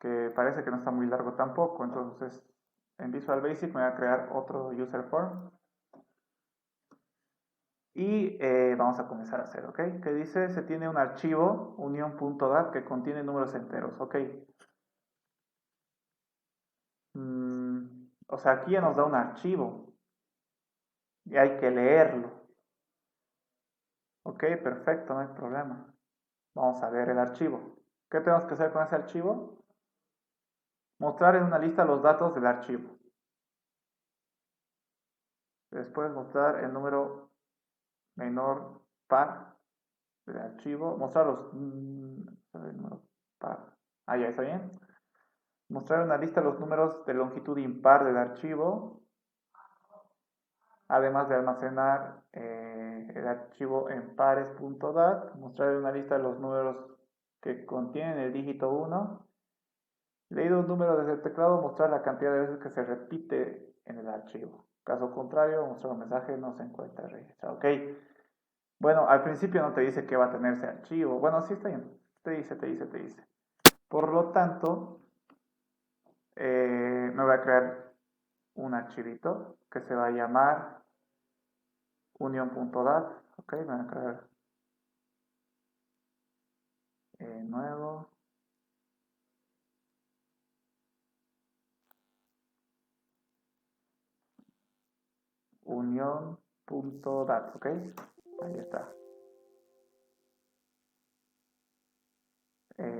Que parece que no está muy largo tampoco. Entonces, en Visual Basic me voy a crear otro user form. Y vamos a comenzar a hacer, ¿ok? Que dice, se tiene un archivo union.dat que contiene números enteros, ¿ok? O sea, aquí ya nos da un archivo y hay que leerlo. Ok, perfecto, no hay problema. Vamos a ver el archivo. ¿Qué tenemos que hacer con ese archivo? Mostrar en una lista los datos del archivo. Después mostrar el número menor par del archivo. Mostrar el número par. Ah, ya está bien. Mostrar en una lista los números de longitud impar del archivo. Además de almacenar el archivo en pares.dat, mostrar en una lista los números que contienen el dígito 1. Leído un número desde el teclado, mostrar la cantidad de veces que se repite en el archivo. Caso contrario, mostrar un mensaje no se encuentra registrado. Ok. Bueno, al principio no te dice que va a tener ese archivo. Bueno, sí está bien. Te dice. Por lo tanto, me voy a crear un archivito que se va a llamar union.dat. Ok, me voy a crear nuevo. Union.dat, ok. Ahí está.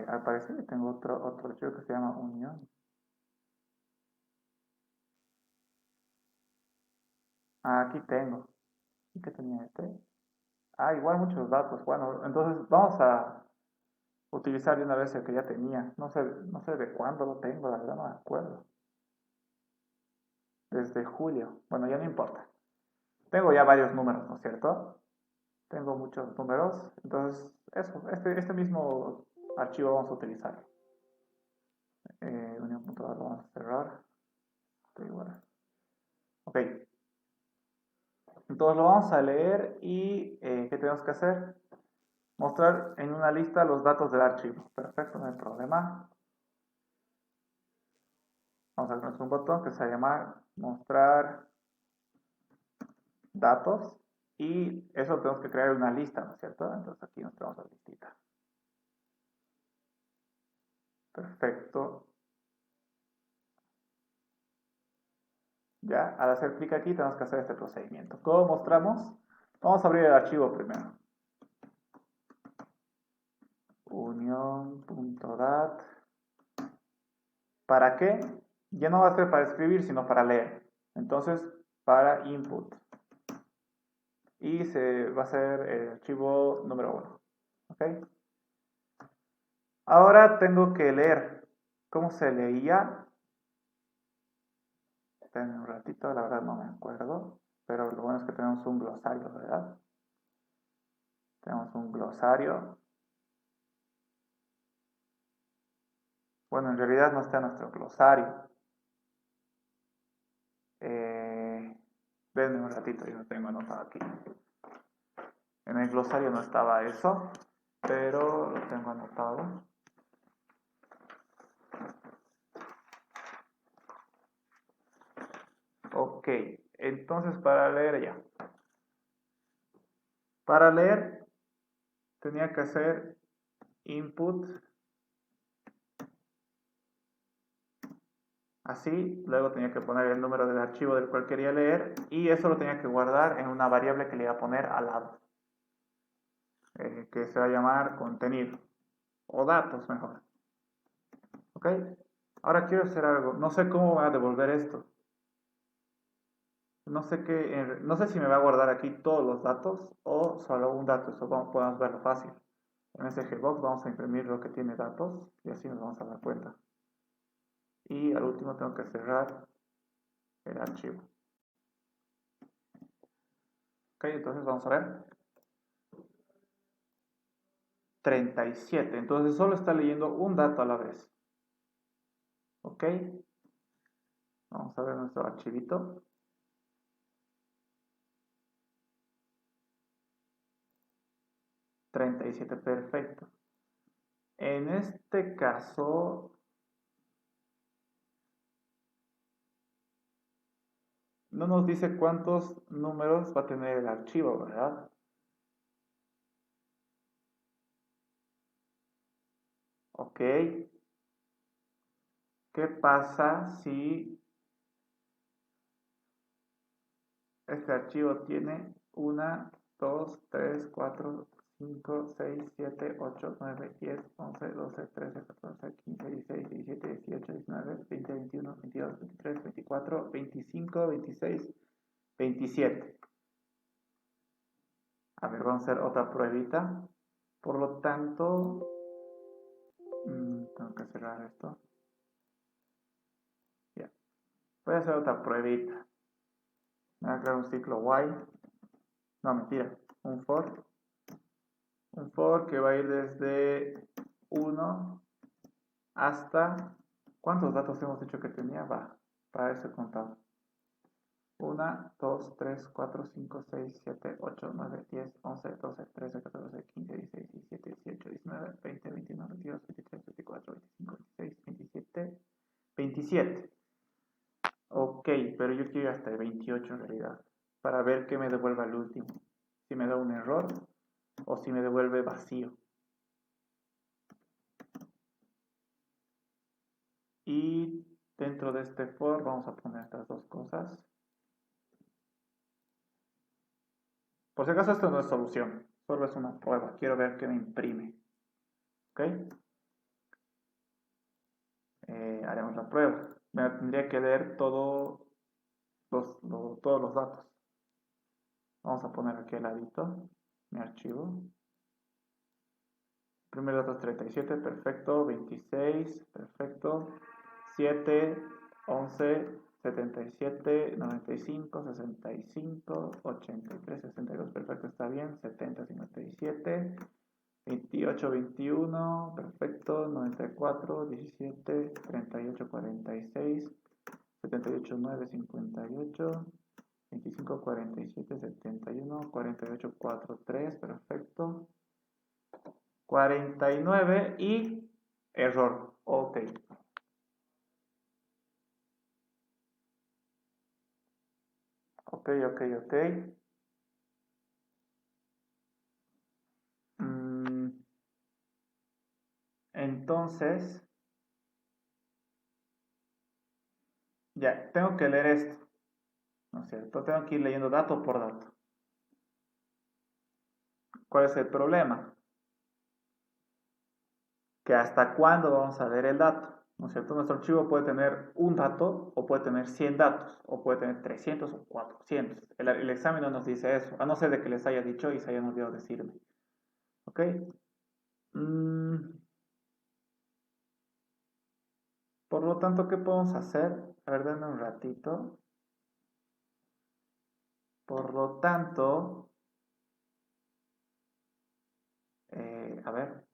Al parecer tengo otro archivo que se llama unión. Ah, aquí tengo. ¿Y qué tenía este? Ah, igual muchos datos. Bueno, entonces vamos a utilizar de una vez el que ya tenía. No sé de cuándo lo tengo, la verdad no me acuerdo. Desde julio. Bueno, ya no importa. Tengo ya varios números, ¿no es cierto? Tengo muchos números. Entonces, eso, este mismo archivo vamos a utilizar. Unión.dat lo vamos a cerrar. Está igual. Ok. Entonces lo vamos a leer y ¿qué tenemos que hacer? Mostrar en una lista los datos del archivo. Perfecto, no hay problema. Vamos a poner un botón que se llama mostrar datos y eso tenemos que crear una lista, ¿no es cierto? Entonces aquí nos tenemos la listita. Perfecto. Ya, al hacer clic aquí tenemos que hacer este procedimiento. ¿Cómo mostramos? Vamos a abrir el archivo primero. Unión.dat. ¿Para qué? Ya no va a ser para escribir, sino para leer. Entonces, para input. Y se va a ser el archivo número 1. ¿Ok? Ahora tengo que leer. ¿Cómo se leía? Esperen un ratito, la verdad no me acuerdo. Pero lo bueno es que tenemos un glosario, ¿verdad? Tenemos un glosario. Bueno, en realidad no está nuestro glosario. Denme un ratito, yo lo tengo anotado aquí. En el glosario no estaba eso, pero lo tengo anotado. Ok, entonces para leer ya. Para leer tenía que hacer input Así, luego tenía que poner el número del archivo del cual quería leer y eso lo tenía que guardar en una variable que le iba a poner al lado, que se va a llamar contenido o datos mejor. ¿Ok? Ahora quiero hacer algo. No sé cómo voy a devolver esto. No sé no sé si me va a guardar aquí todos los datos o solo un dato. Eso podemos verlo fácil. En SGBox vamos a imprimir lo que tiene datos y así nos vamos a dar cuenta. Y al último tengo que cerrar el archivo. Ok, entonces vamos a ver. 37. Entonces solo está leyendo un dato a la vez. Ok. Vamos a ver nuestro archivito. 37, perfecto. En este caso, no nos dice cuántos números va a tener el archivo, ¿verdad? Ok. ¿Qué pasa si este archivo tiene 1, 2, 3, 4, 5, 6, 7, 8, 9, 10, 11, 12, 13, 14, 15, 16, 17, 18, 19, 20, 21, 22, 23, 24, 25, 26, 27? A ver, vamos a hacer otra pruebita. Por lo tanto, tengo que cerrar esto. Ya. Voy a hacer otra pruebita. Voy a crear un ciclo while. No, mentira. Un for. Un for que va a ir desde 1 hasta... ¿Cuántos datos hemos dicho que tenía? Va, para eso contado. 1, 2, 3, 4, 5, 6, 7, 8, 9, 10, 11, 12, 13, 14, 15, 16, 17, 18, 19, 20, 21, 22, 23, 24, 25, 26, 27, 27. Ok, pero yo quiero ir hasta el 28 en realidad, para ver qué me devuelve al último. Si me da un error o si me devuelve vacío. Y dentro de este for vamos a poner estas dos cosas. Por si acaso esto no es solución, solo es una prueba. Quiero ver qué me imprime. ¿Ok? Haremos la prueba. Me tendría que leer todos los datos. Vamos a poner aquí al ladito mi archivo. Primer dato es 37, perfecto. 26, perfecto. 7, 11, 77, 95, 65, 83, 62, perfecto, está bien. 70, 57, 28, 21, perfecto. 94, 17, 38, 46, 78, 9, 58, 25, 47, 71, 48, 4, 3, perfecto. 49 y error. Ok. Ok, ok, ok. Mm, entonces, ya, tengo que leer esto, ¿no es cierto? Tengo que ir leyendo dato por dato. ¿Cuál es el problema? Que hasta cuándo vamos a leer el dato, ¿no es cierto? Nuestro archivo puede tener un dato o puede tener 100 datos o puede tener 300 o 400. El examen no nos dice eso, a no ser de que les haya dicho y se hayan olvidado decirme. ¿Ok? Mm, por lo tanto, ¿qué podemos hacer? A ver, denme un ratito. Por lo tanto, a ver,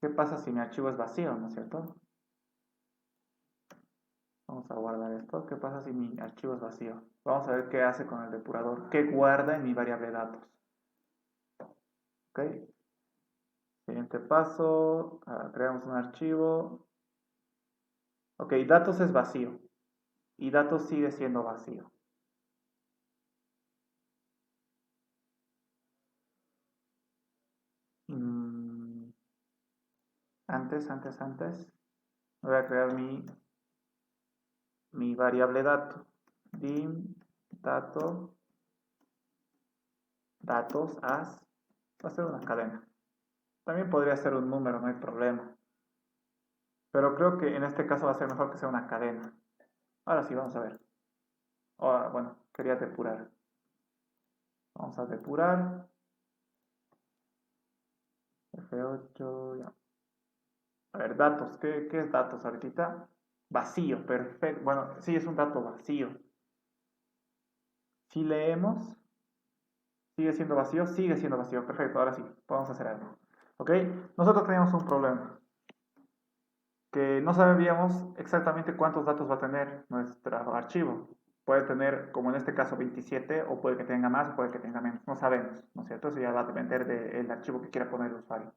¿qué pasa si mi archivo es vacío, no es cierto? Vamos a guardar esto. ¿Qué pasa si mi archivo es vacío? Vamos a ver qué hace con el depurador. ¿Qué guarda en mi variable datos? ¿Ok? Siguiente paso. Creamos un archivo. Ok, datos es vacío. Y datos sigue siendo vacío. Mm, antes. Voy a crear mi mi variable dato, dim dato, datos as, va a ser una cadena. También podría ser un número, no hay problema. Pero creo que en este caso va a ser mejor que sea una cadena. Ahora sí, vamos a ver. Bueno, quería depurar. Vamos a depurar. F8, ya. A ver, datos. ¿Qué es datos ahorita? Vacío, perfecto. Bueno, sí, es un dato vacío. Si leemos, sigue siendo vacío, sigue siendo vacío. Perfecto, ahora sí, podemos hacer algo. ¿Ok? Nosotros teníamos un problema. Que no sabíamos exactamente cuántos datos va a tener nuestro archivo. Puede tener, como en este caso, 27, o puede que tenga más, o puede que tenga menos. No sabemos, ¿no es cierto? Eso ya va a depender del archivo que quiera poner el usuario.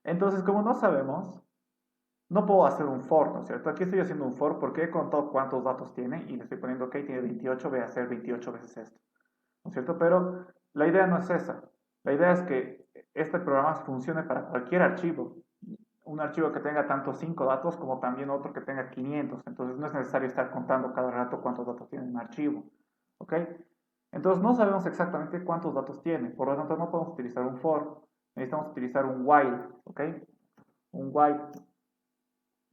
Entonces, como no sabemos, no puedo hacer un for, ¿no es cierto? Aquí estoy haciendo un for porque he contado cuántos datos tiene y le estoy poniendo, ok, tiene 28, voy a hacer 28 veces esto, ¿no es cierto? Pero la idea no es esa. La idea es que este programa funcione para cualquier archivo. Un archivo que tenga tanto 5 datos como también otro que tenga 500. Entonces no es necesario estar contando cada rato cuántos datos tiene un archivo. ¿Ok? Entonces no sabemos exactamente cuántos datos tiene. Por lo tanto no podemos utilizar un for. Necesitamos utilizar un while. ¿Ok? Un while.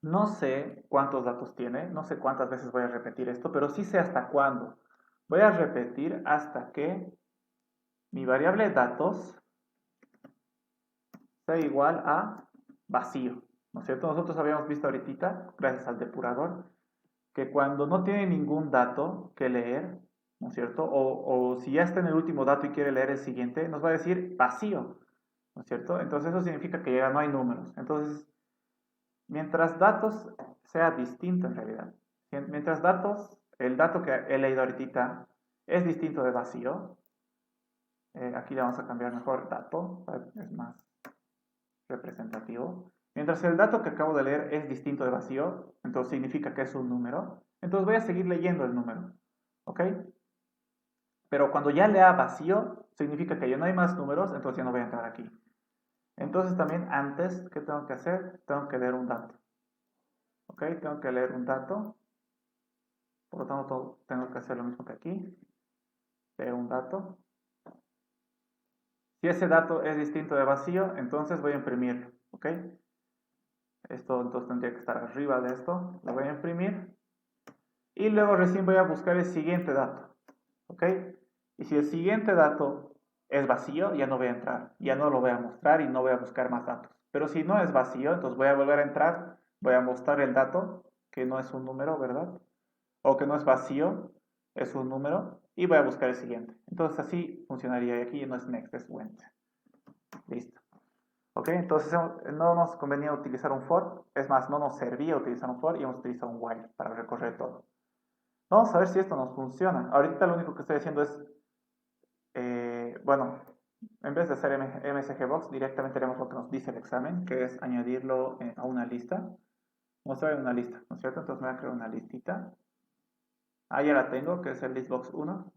No sé cuántos datos tiene. No sé cuántas veces voy a repetir esto. Pero sí sé hasta cuándo. Voy a repetir hasta que mi variable datos sea igual a vacío, ¿no es cierto? Nosotros habíamos visto ahorita, gracias al depurador, que cuando no tiene ningún dato que leer, ¿no es cierto? O si ya está en el último dato y quiere leer el siguiente, nos va a decir vacío, ¿no es cierto? Entonces eso significa que ya no hay números. Entonces, mientras datos sea distinto en realidad, mientras datos, el dato que he leído ahorita es distinto de vacío, aquí le vamos a cambiar mejor dato, es más representativo. Mientras el dato que acabo de leer es distinto de vacío, entonces significa que es un número, entonces voy a seguir leyendo el número, ¿ok? Pero cuando ya lea vacío, significa que ya no hay más números, entonces ya no voy a entrar aquí. Entonces también antes, ¿qué tengo que hacer? Tengo que leer un dato, ¿ok? Tengo que leer un dato, por lo tanto tengo que hacer lo mismo que aquí, leer un dato. Si ese dato es distinto de vacío, entonces voy a imprimirlo, ¿ok? Esto entonces tendría que estar arriba de esto, lo voy a imprimir y luego recién voy a buscar el siguiente dato, ¿ok? Y si el siguiente dato es vacío, ya no voy a entrar, ya no lo voy a mostrar y no voy a buscar más datos. Pero si no es vacío, entonces voy a volver a entrar, voy a mostrar el dato, que no es un número, ¿verdad? O que no es vacío, es un número, y voy a buscar el siguiente. Entonces así funcionaría, y aquí no es next, es went. Listo. ¿Ok? Entonces no nos convenía utilizar un for, es más, no nos servía utilizar un for y hemos utilizado un while para recorrer todo. Vamos a ver si esto nos funciona. Ahorita lo único que estoy haciendo es, bueno, en vez de hacer MSGBox, directamente haremos lo que nos dice el examen, que es añadirlo a una lista. Mostrar en una lista, ¿no es cierto? Entonces me voy a crear una listita. Ah, ya la tengo, que es el listbox1.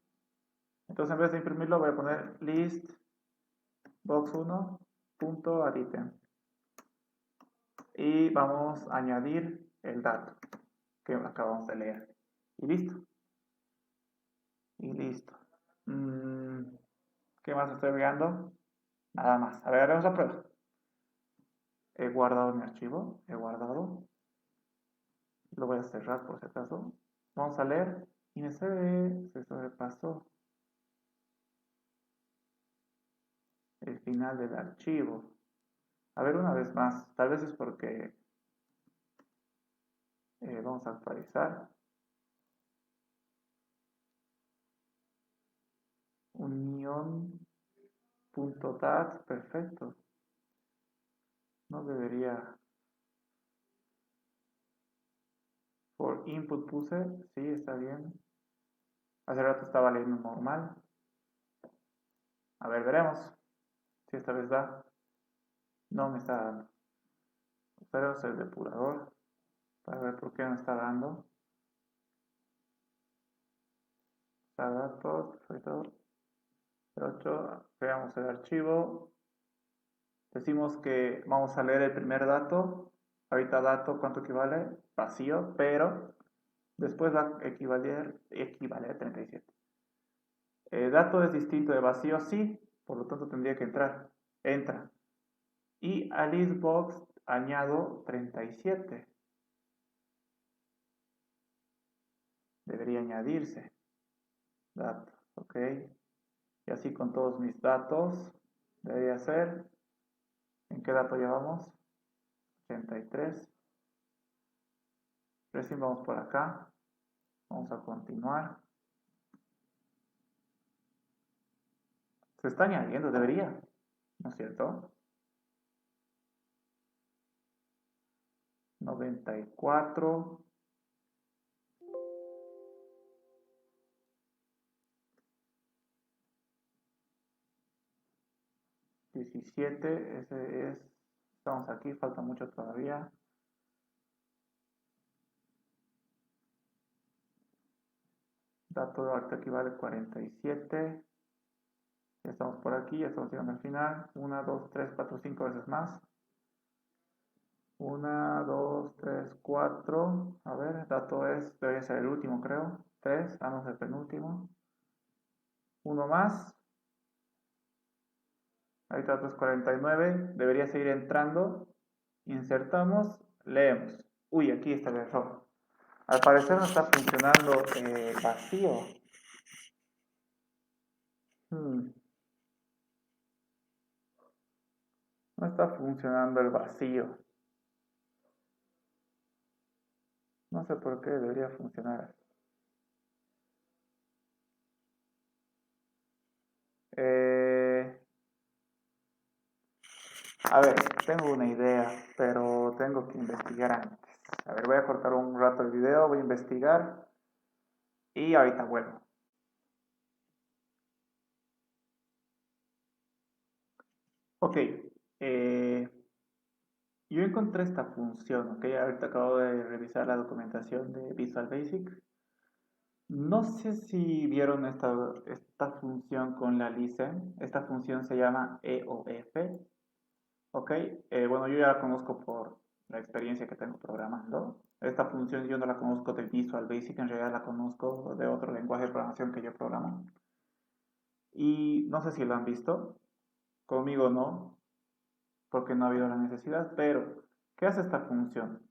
Entonces en vez de imprimirlo voy a poner listbox1.addItem. Y vamos a añadir el dato que acabamos de leer. Y listo. Y listo. ¿Qué más estoy agregando? Nada más. A ver, haremos la prueba. He guardado mi archivo. He guardado. Lo voy a cerrar por si acaso. Vamos a leer. Y me se sobrepasó el final del archivo. A ver, una vez más. Tal vez es porque vamos a actualizar. Unión.dat. Perfecto. No debería. Por input puse. Sí, está bien. Hace rato estaba leyendo normal. A ver, veremos si esta vez da. No me está dando. Usaremos el depurador para ver por qué no está dando. Está datos, perfecto. 8, creamos el archivo. Decimos que vamos a leer el primer dato. Ahorita dato, ¿cuánto equivale? Vacío, pero Después va a equivaler 37. Dato es distinto de vacío, sí, por lo tanto tendría que entrar. Entra. Y a listbox añado 37. Debería añadirse. Datos, ok. Y así con todos mis datos. Debería ser. ¿En qué dato llevamos? 83. Recién vamos por acá. Vamos a continuar. Se está añadiendo, debería. ¿No es cierto? 94. 17. Ese es. Estamos aquí, falta mucho todavía. Dato de ahorita equivale a 47. Ya estamos por aquí, ya estamos llegando al final. 1, 2, 3, 4, 5 veces más. 1, 2, 3, 4. A ver, dato es, debería ser el último, creo. 3, no es el penúltimo. Uno más. Ahorita dato es 49. Debería seguir entrando. Insertamos, leemos. Uy, aquí está el error. Al parecer no está funcionando vacío. No está funcionando el vacío. No sé por qué debería funcionar. A ver, tengo una idea, pero tengo que investigar antes. A ver, voy a cortar un rato el video, voy a investigar y ahorita vuelvo. Ok, yo encontré esta función, ok, ahorita acabo de revisar la documentación de Visual Basic. No sé si vieron esta función con la listen. Esta función se llama EOF. Ok, bueno, yo ya la conozco por la experiencia que tengo programando. Esta función yo no la conozco de Visual Basic, en realidad la conozco de otro lenguaje de programación que yo programo. Y no sé si lo han visto, conmigo no, porque no ha habido la necesidad, pero ¿qué hace esta función?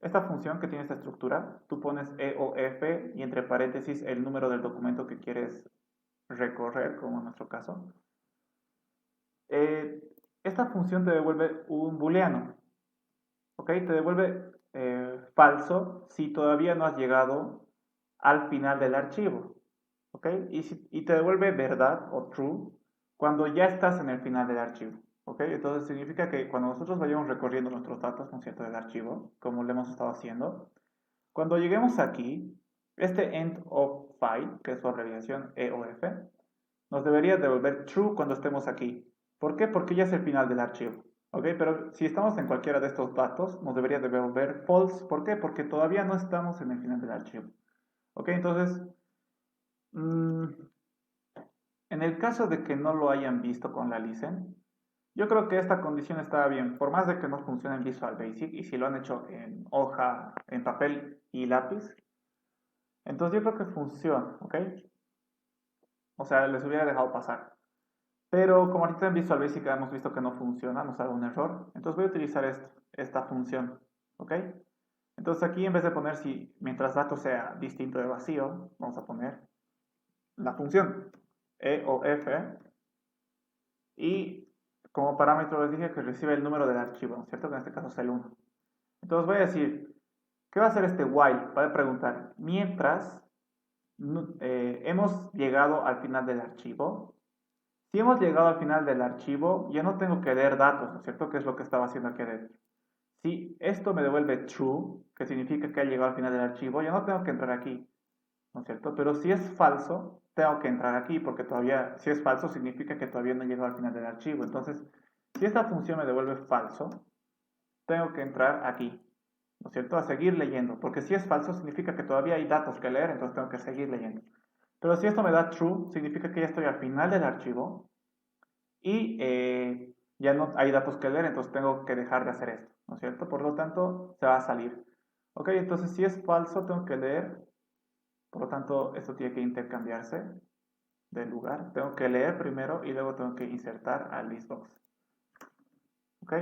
Esta función que tiene esta estructura, tú pones EOF y entre paréntesis el número del documento que quieres recorrer, como en nuestro caso. Esta función te devuelve un booleano, ¿ok? Te devuelve falso si todavía no has llegado al final del archivo, ¿ok? Y te devuelve verdad o true cuando ya estás en el final del archivo, ¿ok? Entonces significa que cuando nosotros vayamos recorriendo nuestros datos, ¿no es cierto?, del archivo, como lo hemos estado haciendo, cuando lleguemos aquí, este end of file, que es su abreviación EOF, nos debería devolver true cuando estemos aquí. ¿Por qué? Porque ya es el final del archivo. ¿Ok? Pero si estamos en cualquiera de estos datos, nos debería devolver false. ¿Por qué? Porque todavía no estamos en el final del archivo. ¿Ok? Entonces, en el caso de que no lo hayan visto con la listen, yo creo que esta condición está bien, por más de que no funcione en Visual Basic, y si lo han hecho en hoja, en papel y lápiz, entonces yo creo que funciona, ¿ok? O sea, les hubiera dejado pasar. Pero como ahorita en Visual Basic hemos visto que no funciona, nos da un error, entonces voy a utilizar esta función, ¿ok? Entonces aquí en vez de poner si mientras dato sea distinto de vacío, vamos a poner la función E o F y como parámetro les dije que recibe el número del archivo, ¿no es cierto? Que en este caso es el 1. Entonces voy a decir, ¿qué va a hacer este while? Va a preguntar, mientras hemos llegado al final del archivo. Si hemos llegado al final del archivo, ya no tengo que leer datos, ¿no es cierto? Que es lo que estaba haciendo aquí adentro. Si esto me devuelve true, que significa que ha llegado al final del archivo, ya no tengo que entrar aquí, ¿no es cierto? Pero si es falso, tengo que entrar aquí, porque todavía, si es falso, significa que todavía no he llegado al final del archivo. Entonces, si esta función me devuelve falso, tengo que entrar aquí, ¿no es cierto? A seguir leyendo, porque si es falso, significa que todavía hay datos que leer, entonces tengo que seguir leyendo. Pero si esto me da true, significa que ya estoy al final del archivo y ya no hay datos que leer, entonces tengo que dejar de hacer esto, ¿no es cierto? Por lo tanto, se va a salir. Ok, entonces si es falso tengo que leer, por lo tanto esto tiene que intercambiarse del lugar. Tengo que leer primero y luego tengo que insertar al listbox. Ok,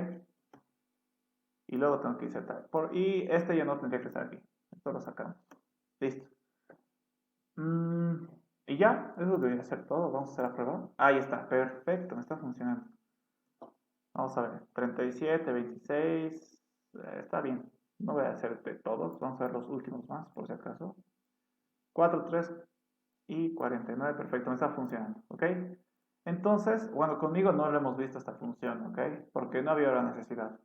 y luego tengo que insertar. Y este ya no tendría que estar aquí. Esto lo sacamos. Listo. Y ya, eso debería ser todo. Vamos a hacer la prueba. Ahí está, perfecto, me está funcionando. Vamos a ver, 37, 26, está bien. No voy a hacer de todos, vamos a ver los últimos más, por si acaso. 4, 3 y 49, perfecto, me está funcionando, ¿ok? Entonces, bueno, conmigo no lo hemos visto esta función, ¿ok? Porque no había la necesidad.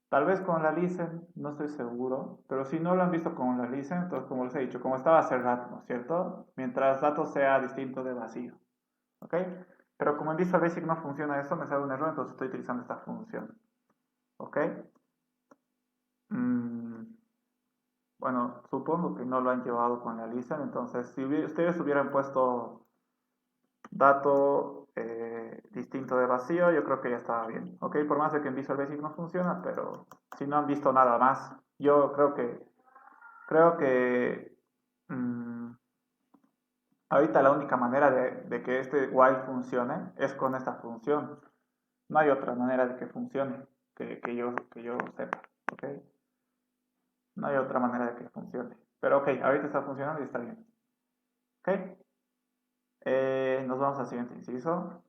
Tal vez con la listen, no estoy seguro, pero si no lo han visto con la listen, entonces como les he dicho, como estaba hace rato, ¿no es cierto? Mientras datos sea distinto de vacío, ¿ok? Pero como en Visual Basic no funciona eso, me sale un error, entonces estoy utilizando esta función, ¿ok? Mm, bueno, supongo que no lo han llevado con la listen, entonces si ustedes hubieran puesto dato distinto de vacío, yo creo que ya estaba bien, ¿ok? Por más de que en Visual Basic no funciona, pero si no han visto nada más, yo creo que ahorita la única manera de que este while funcione es con esta función. No hay otra manera de que funcione, que yo sepa, ¿ok? No hay otra manera de que funcione. Pero ok, ahorita está funcionando y está bien. ¿Ok? Nos vamos al siguiente inciso.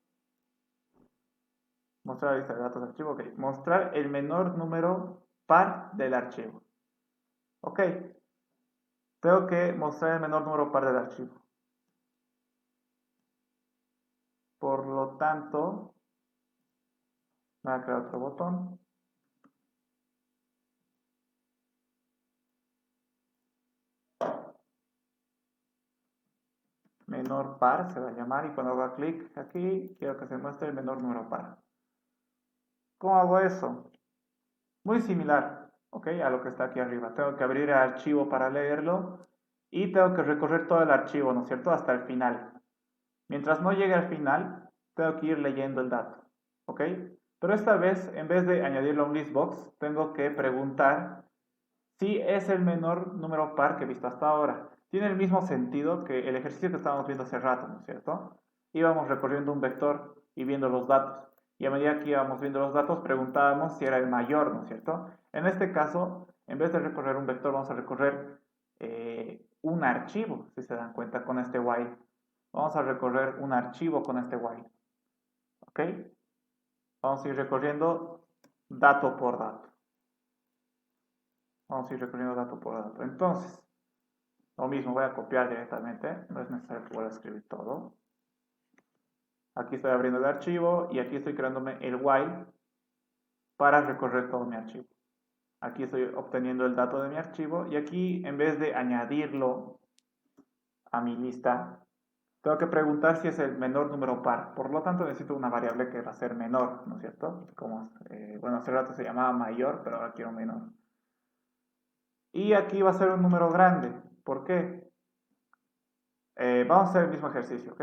Mostrar la lista de datos de archivo. Ok. Mostrar el menor número par del archivo. Ok. Tengo que mostrar el menor número par del archivo. Por lo tanto, voy a crear otro botón. Menor par se va a llamar y cuando haga clic aquí, quiero que se muestre el menor número par. ¿Cómo hago eso? Muy similar, ¿ok? A lo que está aquí arriba. Tengo que abrir el archivo para leerlo y tengo que recorrer todo el archivo, ¿no es cierto? Hasta el final. Mientras no llegue al final, tengo que ir leyendo el dato, ¿ok? Pero esta vez, en vez de añadirlo a un listbox, tengo que preguntar si es el menor número par que he visto hasta ahora. Tiene el mismo sentido que el ejercicio que estábamos viendo hace rato, ¿no es cierto? Íbamos recorriendo un vector y viendo los datos. Y a medida que íbamos viendo los datos, preguntábamos si era el mayor, ¿no es cierto? En este caso, en vez de recorrer un vector, vamos a recorrer un archivo, si se dan cuenta, con este while. Vamos a recorrer un archivo con este while. ¿Ok? Vamos a ir recorriendo dato por dato. Vamos a ir recorriendo dato por dato. Entonces, lo mismo, voy a copiar directamente. No es necesario que vuelva a escribir todo. Aquí estoy abriendo el archivo y aquí estoy creándome el while para recorrer todo mi archivo. Aquí estoy obteniendo el dato de mi archivo y aquí, en vez de añadirlo a mi lista, tengo que preguntar si es el menor número par. Por lo tanto, necesito una variable que va a ser menor, ¿no es cierto? Como, bueno, hace rato se llamaba mayor, pero ahora quiero menor. Y aquí va a ser un número grande. ¿Por qué? Vamos a hacer el mismo ejercicio, ¿ok?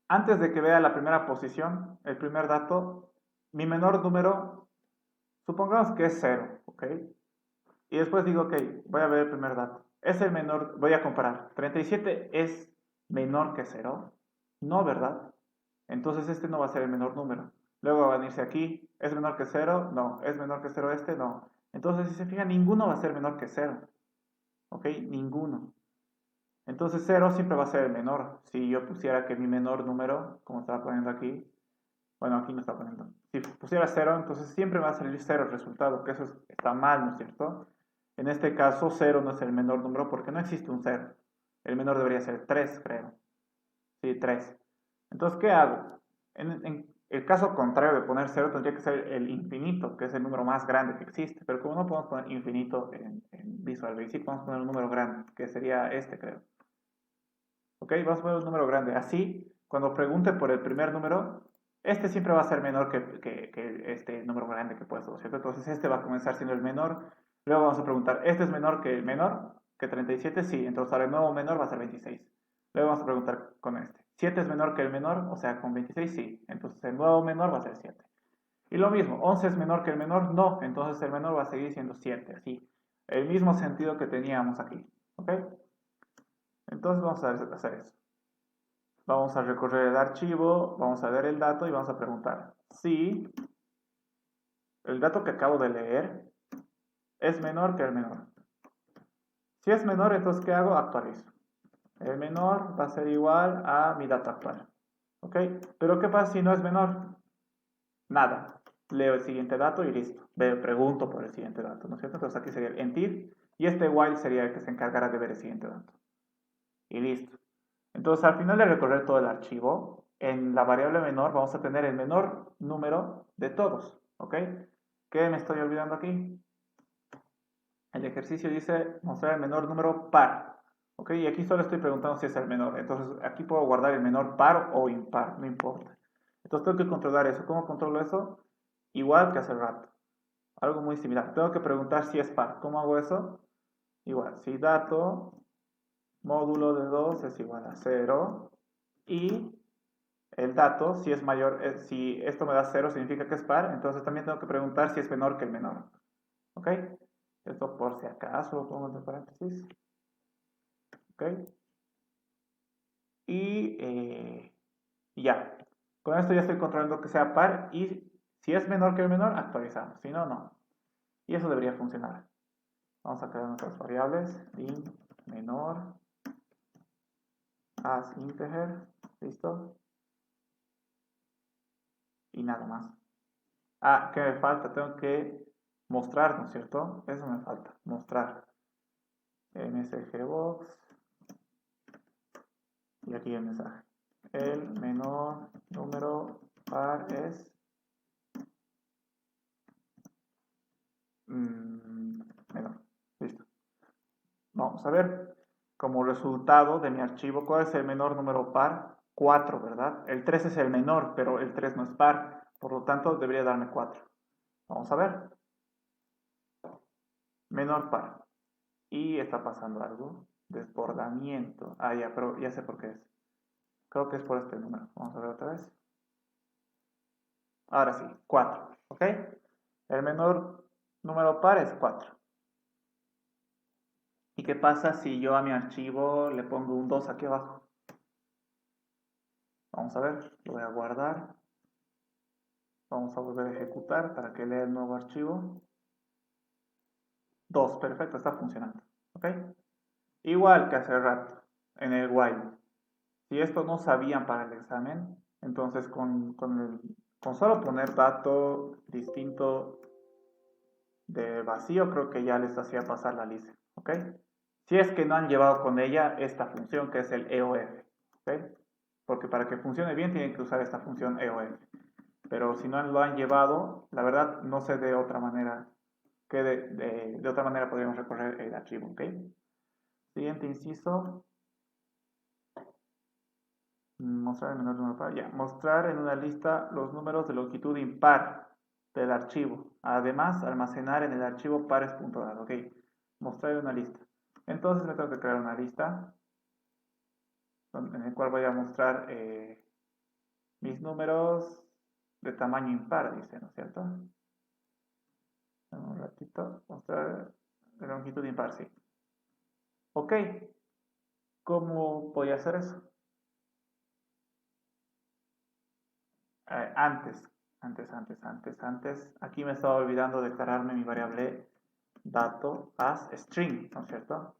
Antes de que vea la primera posición, el primer dato, mi menor número, supongamos que es 0, ¿ok? Y después digo, ok, voy a ver el primer dato. Es el menor, voy a comparar. 37 es menor que 0. No, ¿verdad? Entonces este no va a ser el menor número. Luego van a irse aquí, ¿es menor que 0? No. ¿Es menor que 0 este? No. Entonces, si se fijan, ninguno va a ser menor que 0. ¿Ok? Ninguno. Entonces 0 siempre va a ser el menor. Si yo pusiera que mi menor número, como estaba poniendo aquí, bueno, aquí no está poniendo. Si pusiera 0, entonces siempre va a salir 0 el resultado, que eso está mal, ¿no es cierto? En este caso, 0 no es el menor número porque no existe un 0. El menor debería ser 3, creo. Sí, 3. Entonces, ¿qué hago? En el caso contrario de poner 0, tendría que ser el infinito, que es el número más grande que existe. Pero como no podemos poner infinito en Visual Basic, podemos poner un número grande, que sería este, creo. ¿Ok? Vamos a poner un número grande. Así, cuando pregunte por el primer número, este siempre va a ser menor que este número grande que he puesto, ¿cierto? Entonces este va a comenzar siendo el menor. Luego vamos a preguntar, ¿este es menor que el menor? ¿Que 37? Sí. Entonces ahora el nuevo menor va a ser 26. Luego vamos a preguntar con este. ¿7 es menor que el menor? O sea, con 26 sí. Entonces el nuevo menor va a ser 7. Y lo mismo, 11 es menor que el menor, no, entonces el menor va a seguir siendo 7, así. El mismo sentido que teníamos aquí, ¿ok? Entonces vamos a hacer eso. Vamos a recorrer el archivo, vamos a ver el dato y vamos a preguntar si el dato que acabo de leer es menor que el menor. Si es menor, entonces ¿qué hago? Actualizo. El menor va a ser igual a mi dato actual, ¿ok? Pero ¿qué pasa si no es menor? Nada. Leo el siguiente dato y listo. Pregunto por el siguiente dato, ¿no es cierto? Entonces aquí sería el entir y este while sería el que se encargará de ver el siguiente dato. Y listo. Entonces al final de recorrer todo el archivo, en la variable menor vamos a tener el menor número de todos, ¿ok? ¿Qué me estoy olvidando aquí? El ejercicio dice mostrar el menor número par, ¿ok? Y aquí solo estoy preguntando si es el menor. Entonces aquí puedo guardar el menor par o impar, no importa. Entonces tengo que controlar eso. ¿Cómo controlo eso? Igual que hace rato. Algo muy similar. Tengo que preguntar si es par. ¿Cómo hago eso? Igual, si dato módulo de 2 es igual a 0 y el dato, si es mayor, si esto me da 0 significa que es par, entonces también tengo que preguntar si es menor que el menor. ¿Ok? Esto por si acaso lo pongo entre paréntesis. ¿Ok? Y ya. Con esto ya estoy controlando que sea par y si es menor que el menor, actualizamos. Si no, no. Y eso debería funcionar. Vamos a crear nuestras variables. Int menor as integer. ¿Listo? Y nada más. Ah, ¿qué me falta? Tengo que mostrar, ¿no es cierto? Eso me falta. Mostrar. msgbox. Y aquí el mensaje. El menor número par es menor. Listo. Vamos a ver. Como resultado de mi archivo, ¿cuál es el menor número par? 4, ¿verdad? El 3 es el menor, pero el 3 no es par. Por lo tanto, debería darme 4. Vamos a ver. Menor par. Y está pasando algo. Desbordamiento. Ah, ya, pero ya sé por qué es. Creo que es por este número. Vamos a ver otra vez. Ahora sí, 4. ¿Ok? El menor número par es 4. ¿Y qué pasa si yo a mi archivo le pongo un 2 aquí abajo? Vamos a ver, lo voy a guardar. Vamos a volver a ejecutar para que lea el nuevo archivo. 2, perfecto, está funcionando. ¿Ok? Igual que hace rato, en el while. Si esto no sabían para el examen, entonces con solo poner dato distinto de vacío, creo que ya les hacía pasar la lista. ¿Ok? Si es que no han llevado con ella esta función que es el EOF. ¿Ok? Porque para que funcione bien tienen que usar esta función EOF. Pero si no lo han llevado, la verdad no sé de otra manera que de otra manera podríamos recorrer el archivo, ¿ok? Siguiente inciso, mostrar el menor número par, ya, mostrar en una lista los números de longitud impar del archivo, además almacenar en el archivo pares.dado, ok, mostrar en una lista. Entonces me tengo que crear una lista en el cual voy a mostrar mis números de tamaño impar, dice, ¿no es cierto? Un ratito, mostrar de longitud impar, sí. Ok, ¿cómo voy a hacer eso? Antes. Aquí me estaba olvidando declararme mi variable dato as string, ¿no es cierto?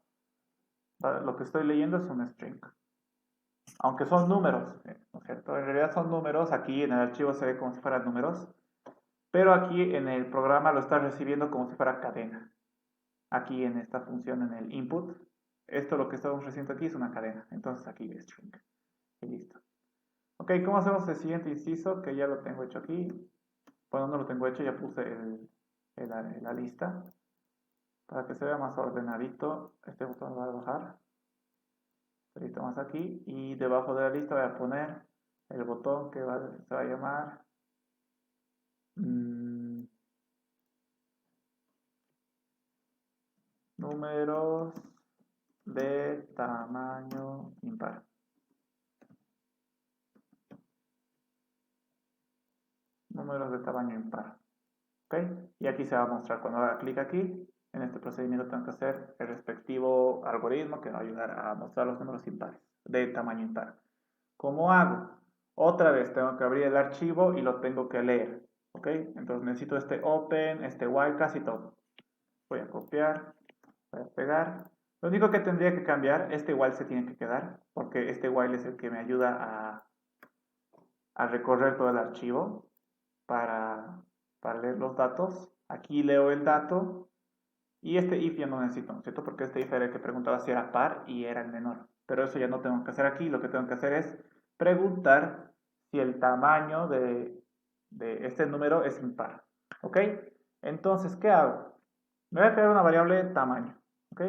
Lo que estoy leyendo es un string. Aunque son números, ¿no es cierto? En realidad son números, aquí en el archivo se ve como si fueran números, pero aquí en el programa lo está recibiendo como si fuera cadena. Aquí en esta función, en el input, esto lo que estamos recibiendo aquí es una cadena, entonces aquí string. Y listo. Ok, ¿cómo hacemos el siguiente inciso? Que ya lo tengo hecho aquí. Bueno, no lo tengo hecho, ya puse la lista. Para que se vea más ordenadito, este botón lo voy a bajar. Un poquito más aquí. Y debajo de la lista voy a poner el botón que se va a llamar números de tamaño impar. números de tamaño impar. ¿Ok? Y aquí se va a mostrar cuando haga clic aquí. En este procedimiento tengo que hacer el respectivo algoritmo que va a ayudar a mostrar los números impares, de tamaño impar. ¿Cómo hago? Otra vez tengo que abrir el archivo y lo tengo que leer. ¿Ok? Entonces necesito este open, este while, casi todo. Voy a copiar, voy a pegar. Lo único que tendría que cambiar, este while se tiene que quedar, porque este while es el que me ayuda a recorrer todo el archivo para leer los datos. Aquí leo el dato y este if ya no necesito, ¿no es cierto? Porque este if era el que preguntaba si era par y era el menor. Pero eso ya no tengo que hacer aquí. Lo que tengo que hacer es preguntar si el tamaño de este número es impar. ¿Ok? Entonces, ¿qué hago? Me voy a crear una variable de tamaño. ¿Ok?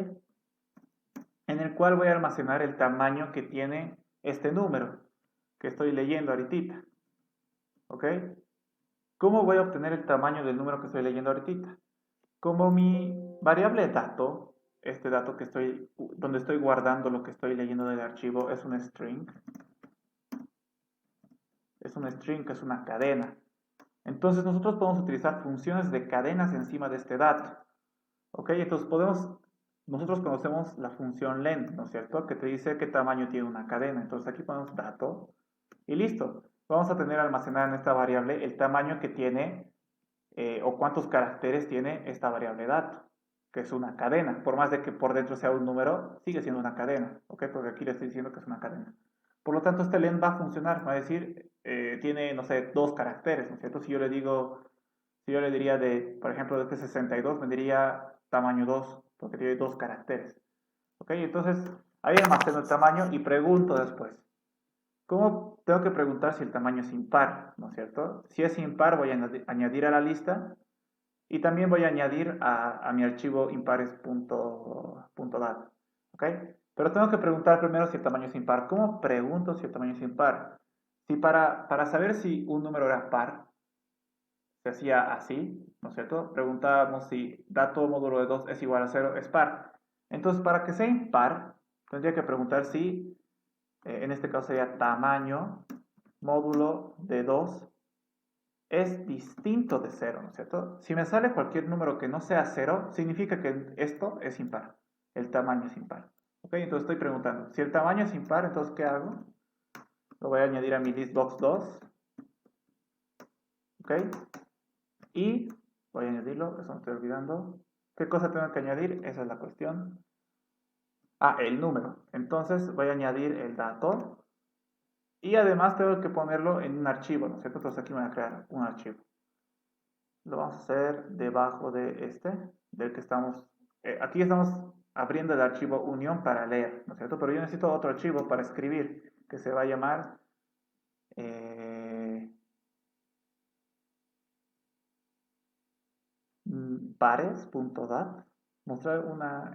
En el cual voy a almacenar el tamaño que tiene este número que estoy leyendo ahorita. ¿Ok? ¿Cómo voy a obtener el tamaño del número que estoy leyendo ahorita? Como mi variable dato, este dato que donde estoy guardando lo que estoy leyendo del archivo es un string. Es un string que es una cadena. Entonces nosotros podemos utilizar funciones de cadenas encima de este dato. ¿Ok? Entonces nosotros conocemos la función len, ¿no es cierto? Que te dice qué tamaño tiene una cadena. Entonces aquí ponemos dato y listo. Vamos a tener almacenada en esta variable el tamaño que tiene o cuántos caracteres tiene esta variable dato, que es una cadena. Por más de que por dentro sea un número, sigue siendo una cadena, ¿ok? Porque aquí le estoy diciendo que es una cadena. Por lo tanto, este len va a funcionar, va a decir, tiene, no sé, 2 caracteres, ¿no es cierto? Si yo le digo, si yo le diría por ejemplo, de este 62, me diría tamaño 2, porque tiene 2 caracteres, ¿ok? Entonces, ahí almaceno el tamaño y pregunto después. ¿Cómo tengo que preguntar si el tamaño es impar? ¿No es cierto? Si es impar, voy a añadir a la lista y también voy a añadir a mi archivo impares.dat. ¿Ok? Pero tengo que preguntar primero si el tamaño es impar. ¿Cómo pregunto si el tamaño es impar? Si para saber si un número era par, se hacía así, ¿no es cierto? Preguntábamos si dato módulo de 2 es igual a 0, es par. Entonces, para que sea impar, tendría que preguntar si, en este caso sería tamaño módulo de 2 es distinto de 0, ¿no es cierto? Si me sale cualquier número que no sea 0, significa que esto es impar. El tamaño es impar. ¿Ok? Entonces estoy preguntando, si el tamaño es impar, entonces ¿qué hago? Lo voy a añadir a mi listbox2. ¿Ok? Y voy a añadirlo, eso me estoy olvidando. ¿Qué cosa tengo que añadir? Esa es la cuestión. Ah, el número. Entonces voy a añadir el dato. Y además tengo que ponerlo en un archivo, ¿no es cierto? Entonces aquí voy a crear un archivo. Lo vamos a hacer debajo de del que estamos, aquí estamos abriendo el archivo unión para leer, ¿no es cierto? Pero yo necesito otro archivo para escribir, que se va a llamar pares.dat, mostrar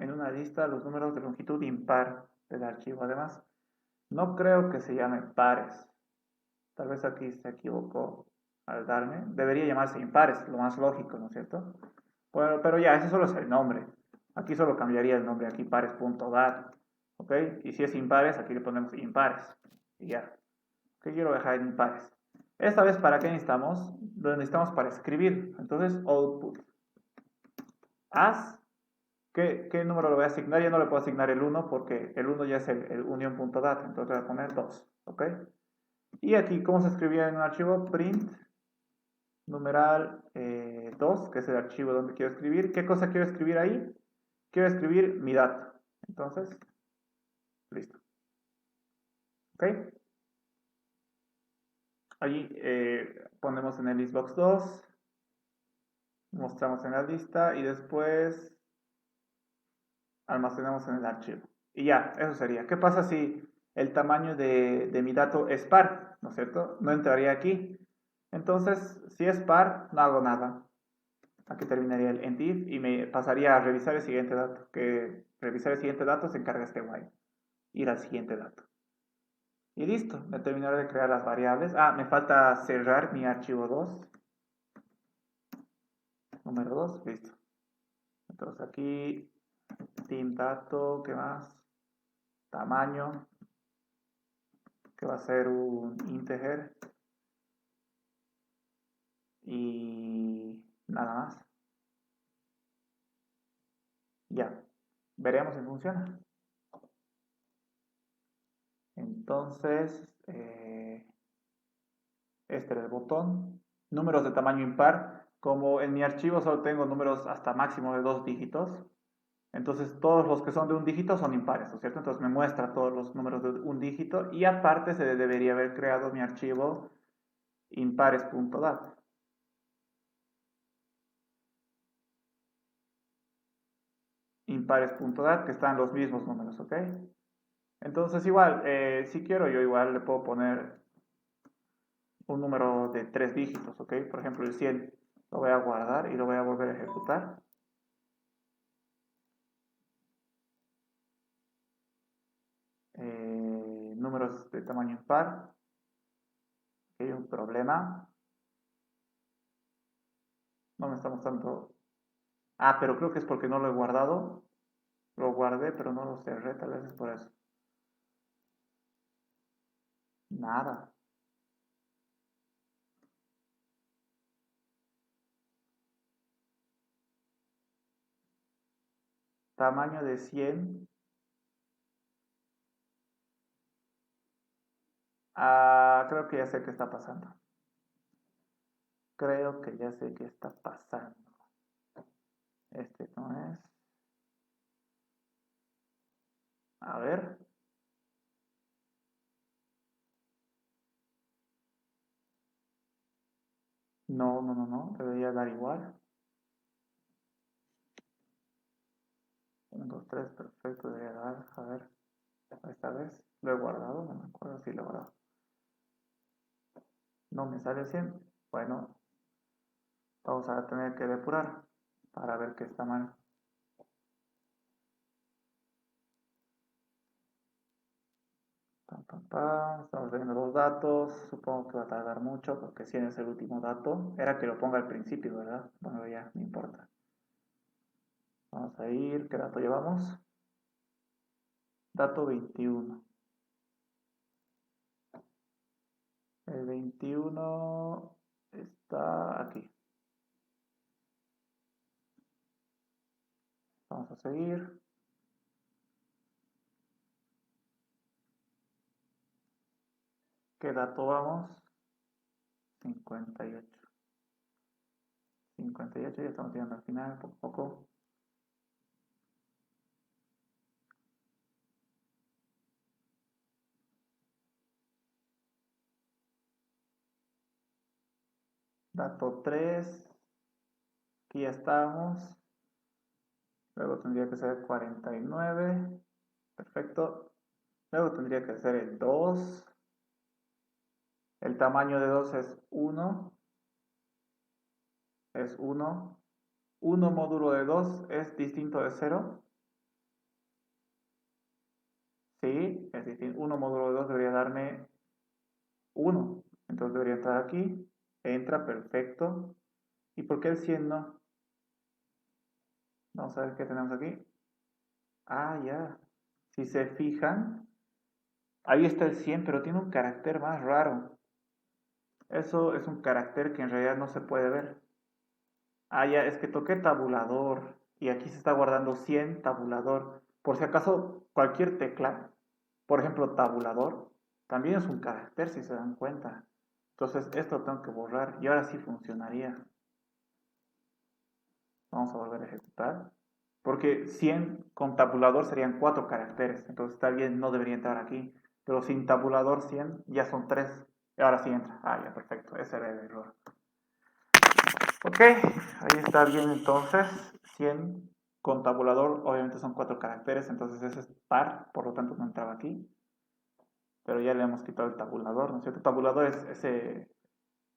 en una lista los números de longitud impar del archivo. Además, no creo que se llame pares, tal vez aquí se equivocó al darme, debería llamarse impares, lo más lógico, ¿no es cierto? Bueno, pero ya, ese solo es el nombre. Aquí solo cambiaría el nombre, aquí pares.dat, ¿ok? Y si es impares, aquí le ponemos impares. Y ya. ¿Qué quiero dejar en impares? Esta vez, ¿para qué necesitamos? Lo necesitamos para escribir. Entonces, output. As, ¿qué número le voy a asignar? Ya no le puedo asignar el 1 porque el 1 ya es el union.dat. Entonces voy a poner 2, ¿ok? Y aquí, ¿cómo se escribía en un archivo? Print numeral 2, que es el archivo donde quiero escribir. ¿Qué cosa quiero escribir ahí? Quiero escribir mi dato. Entonces, listo. ¿Ok? Allí ponemos en el listbox2, mostramos en la lista y después almacenamos en el archivo. Y ya, eso sería. ¿Qué pasa si el tamaño de mi dato es par? ¿No es cierto? No entraría aquí. Entonces, si es par, no hago nada. Aquí terminaría el endif y me pasaría a revisar el siguiente dato. Que revisar el siguiente dato se encarga este while. Ir al siguiente dato. Y listo, me terminaré de crear las variables. Ah, me falta cerrar mi archivo 2. Número 2, listo. Entonces aquí, team dato, ¿qué más? Tamaño, que va a ser un integer. y nada más. Ya, veremos si funciona. Entonces, este era el botón. Números de tamaño impar. Como en mi archivo solo tengo números hasta máximo de 2 dígitos, entonces todos los que son de un dígito son impares, ¿no es cierto? Entonces me muestra todos los números de un dígito y aparte se debería haber creado mi archivo impares.dat. Impares.dat, que están los mismos números, ¿ok? Entonces igual, si quiero yo igual le puedo poner un número de 3 dígitos, ¿ok? Por ejemplo el 100. Lo voy a guardar y lo voy a volver a ejecutar. Números de tamaño impar. Aquí hay un problema. No me está mostrando. Ah, pero creo que es porque no lo he guardado. Lo guardé, pero no lo cerré, tal vez es por eso. Nada. Tamaño de 100. Ah, creo que ya sé qué está pasando. Creo que ya sé qué está pasando. Este no es. A ver. No, no, no, no. Debería dar igual. 1, 2, 3, perfecto. Debería dar. A ver. Esta vez lo he guardado. No me acuerdo si lo he guardado. No me sale 100. Bueno, vamos a tener que depurar para ver qué está mal. Estamos viendo los datos. Supongo que va a tardar mucho porque 100 es el último dato. Era que lo ponga al principio, ¿verdad? Bueno, ya, no importa. Vamos a ir. ¿Qué dato llevamos? Dato 21. El 21 está aquí. Vamos a seguir. ¿Qué dato vamos? 58. 58, ya estamos llegando al final, poco a poco. Dato 3. Aquí ya estamos. Luego tendría que ser 49. Perfecto. Luego tendría que ser el 2. El tamaño de 2 es 1. Es 1. 1 módulo de 2 es distinto de 0. Sí, es distinto. 1 módulo de 2 debería darme 1. Entonces debería entrar aquí. Entra, perfecto. ¿Y por qué el 100 no? Vamos a ver qué tenemos aquí. Ah, ya. Si se fijan, ahí está el 100, pero tiene un carácter más raro. Eso es un carácter que en realidad no se puede ver. Ah, ya, es que toqué tabulador y aquí se está guardando 100 tabulador. Por si acaso, cualquier tecla, por ejemplo, tabulador, también es un carácter si se dan cuenta. Entonces, esto lo tengo que borrar y ahora sí funcionaría. Vamos a volver a ejecutar. Porque 100 con tabulador serían 4 caracteres. Entonces, está bien, no debería entrar aquí. Pero sin tabulador 100 ya son 3. Y ahora sí entra. Ah, ya, perfecto. Ese era el error. Ok, ahí está bien entonces. 100 con tabulador, obviamente son 4 caracteres, entonces ese es par, por lo tanto no entraba aquí. Pero ya le hemos quitado el tabulador, ¿no es cierto? Tabulador es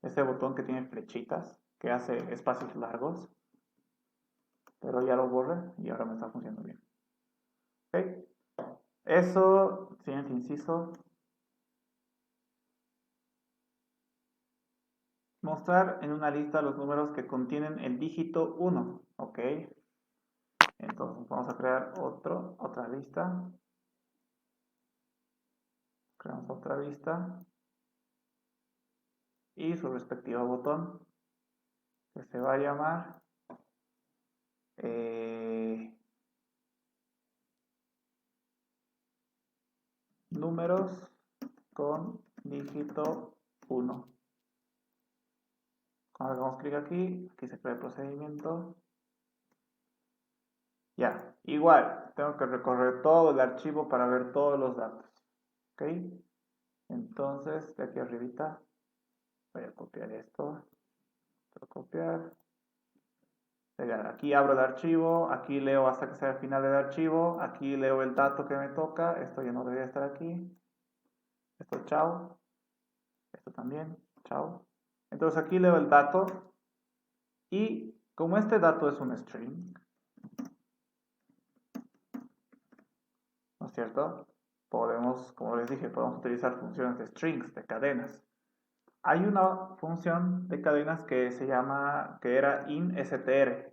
ese botón que tiene flechitas, que hace espacios largos. Pero ya lo borré y ahora me está funcionando bien. Ok, eso, siguiente inciso. Mostrar en una lista los números que contienen el dígito 1. Ok, entonces vamos a crear otra lista. Creamos otra lista y su respectivo botón. que se va a llamar números con dígito 1. Cuando hagamos clic aquí se crea el procedimiento. Ya, igual, tengo que recorrer todo el archivo para ver todos los datos. ¿Ok? Entonces, de aquí arribita, voy a copiar esto. Voy a copiar. Aquí abro el archivo, aquí leo hasta que sea el final del archivo, aquí leo el dato que me toca, esto ya no debería estar aquí. Esto, chao. Esto también, chao. Entonces aquí leo el dato y como este dato es un string, ¿no es cierto? Podemos, como les dije, podemos utilizar funciones de strings, de cadenas. Hay una función de cadenas que se llama, que era instr,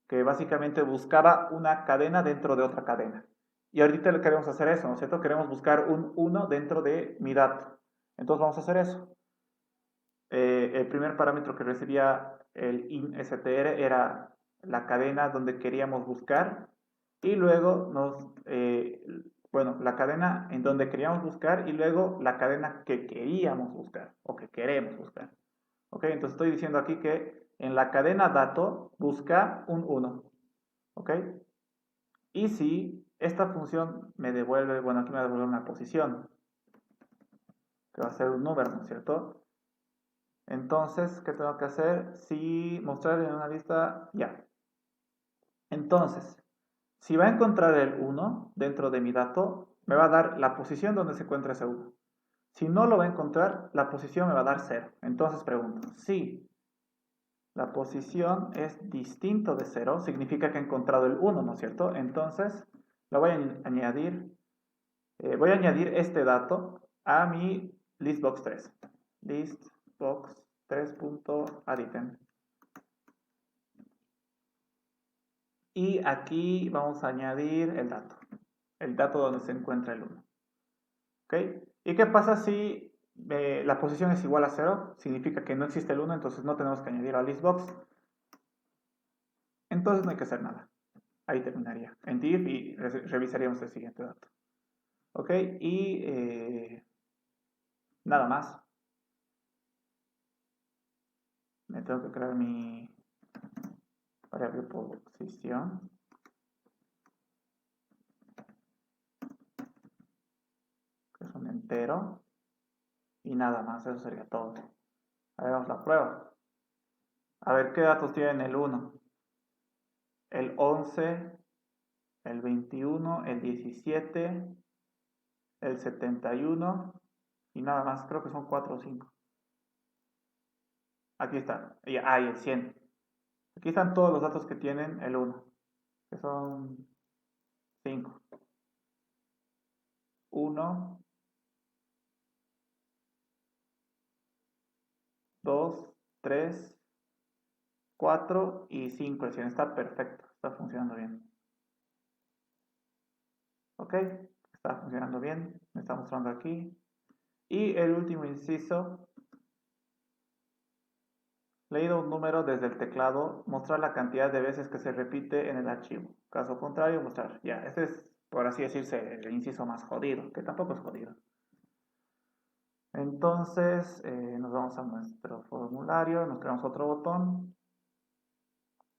que básicamente buscaba una cadena dentro de otra cadena. Y ahorita le queremos hacer eso, ¿no es cierto? Queremos buscar un 1 dentro de mi dato. Entonces vamos a hacer eso. El primer parámetro que recibía el instr era la cadena donde queríamos buscar y luego bueno, la cadena en donde queríamos buscar y luego la cadena que queríamos buscar o que queremos buscar. Ok, entonces estoy diciendo aquí que en la cadena dato busca un 1. Ok, y si esta función me devuelve, bueno, aquí me devuelve una posición, que va a ser un número, ¿no es cierto? Entonces, ¿qué tengo que hacer? Si mostrar en una lista, ya. Entonces, si va a encontrar el 1 dentro de mi dato, me va a dar la posición donde se encuentra ese 1. Si no lo va a encontrar, la posición me va a dar 0. Entonces pregunto, si la posición es distinto de 0, significa que he encontrado el 1, ¿no es cierto? Entonces, lo voy a añadir, voy a añadir este dato a mi listbox3. Listbox3.addItem. Y aquí vamos a añadir el dato donde se encuentra el 1. ¿Ok? ¿Y qué pasa si la posición es igual a 0? Significa que no existe el 1, entonces no tenemos que añadir a listbox. Entonces no hay que hacer nada. Ahí terminaría en div y revisaríamos el siguiente dato. ¿Ok? Y nada más. Me tengo que crear mi variable posición. Que es un entero. Y nada más, eso sería todo. Hagamos la prueba. A ver qué datos tienen el 1. El 11, el 21, el 17, el 71 y nada más, creo que son 4 o 5. Aquí está, y el 100. Aquí están todos los datos que tienen el 1, que son 5. 1, 2, 3, 4 y 5. El 100 está perfecto, está funcionando bien. Ok, está funcionando bien, me está mostrando aquí. Y el último inciso, leído un número desde el teclado, mostrar la cantidad de veces que se repite en el archivo. Caso contrario, mostrar. Ya, este es, por así decirse, el inciso más jodido, que tampoco es jodido. Entonces, nos vamos a nuestro formulario, nos creamos otro botón.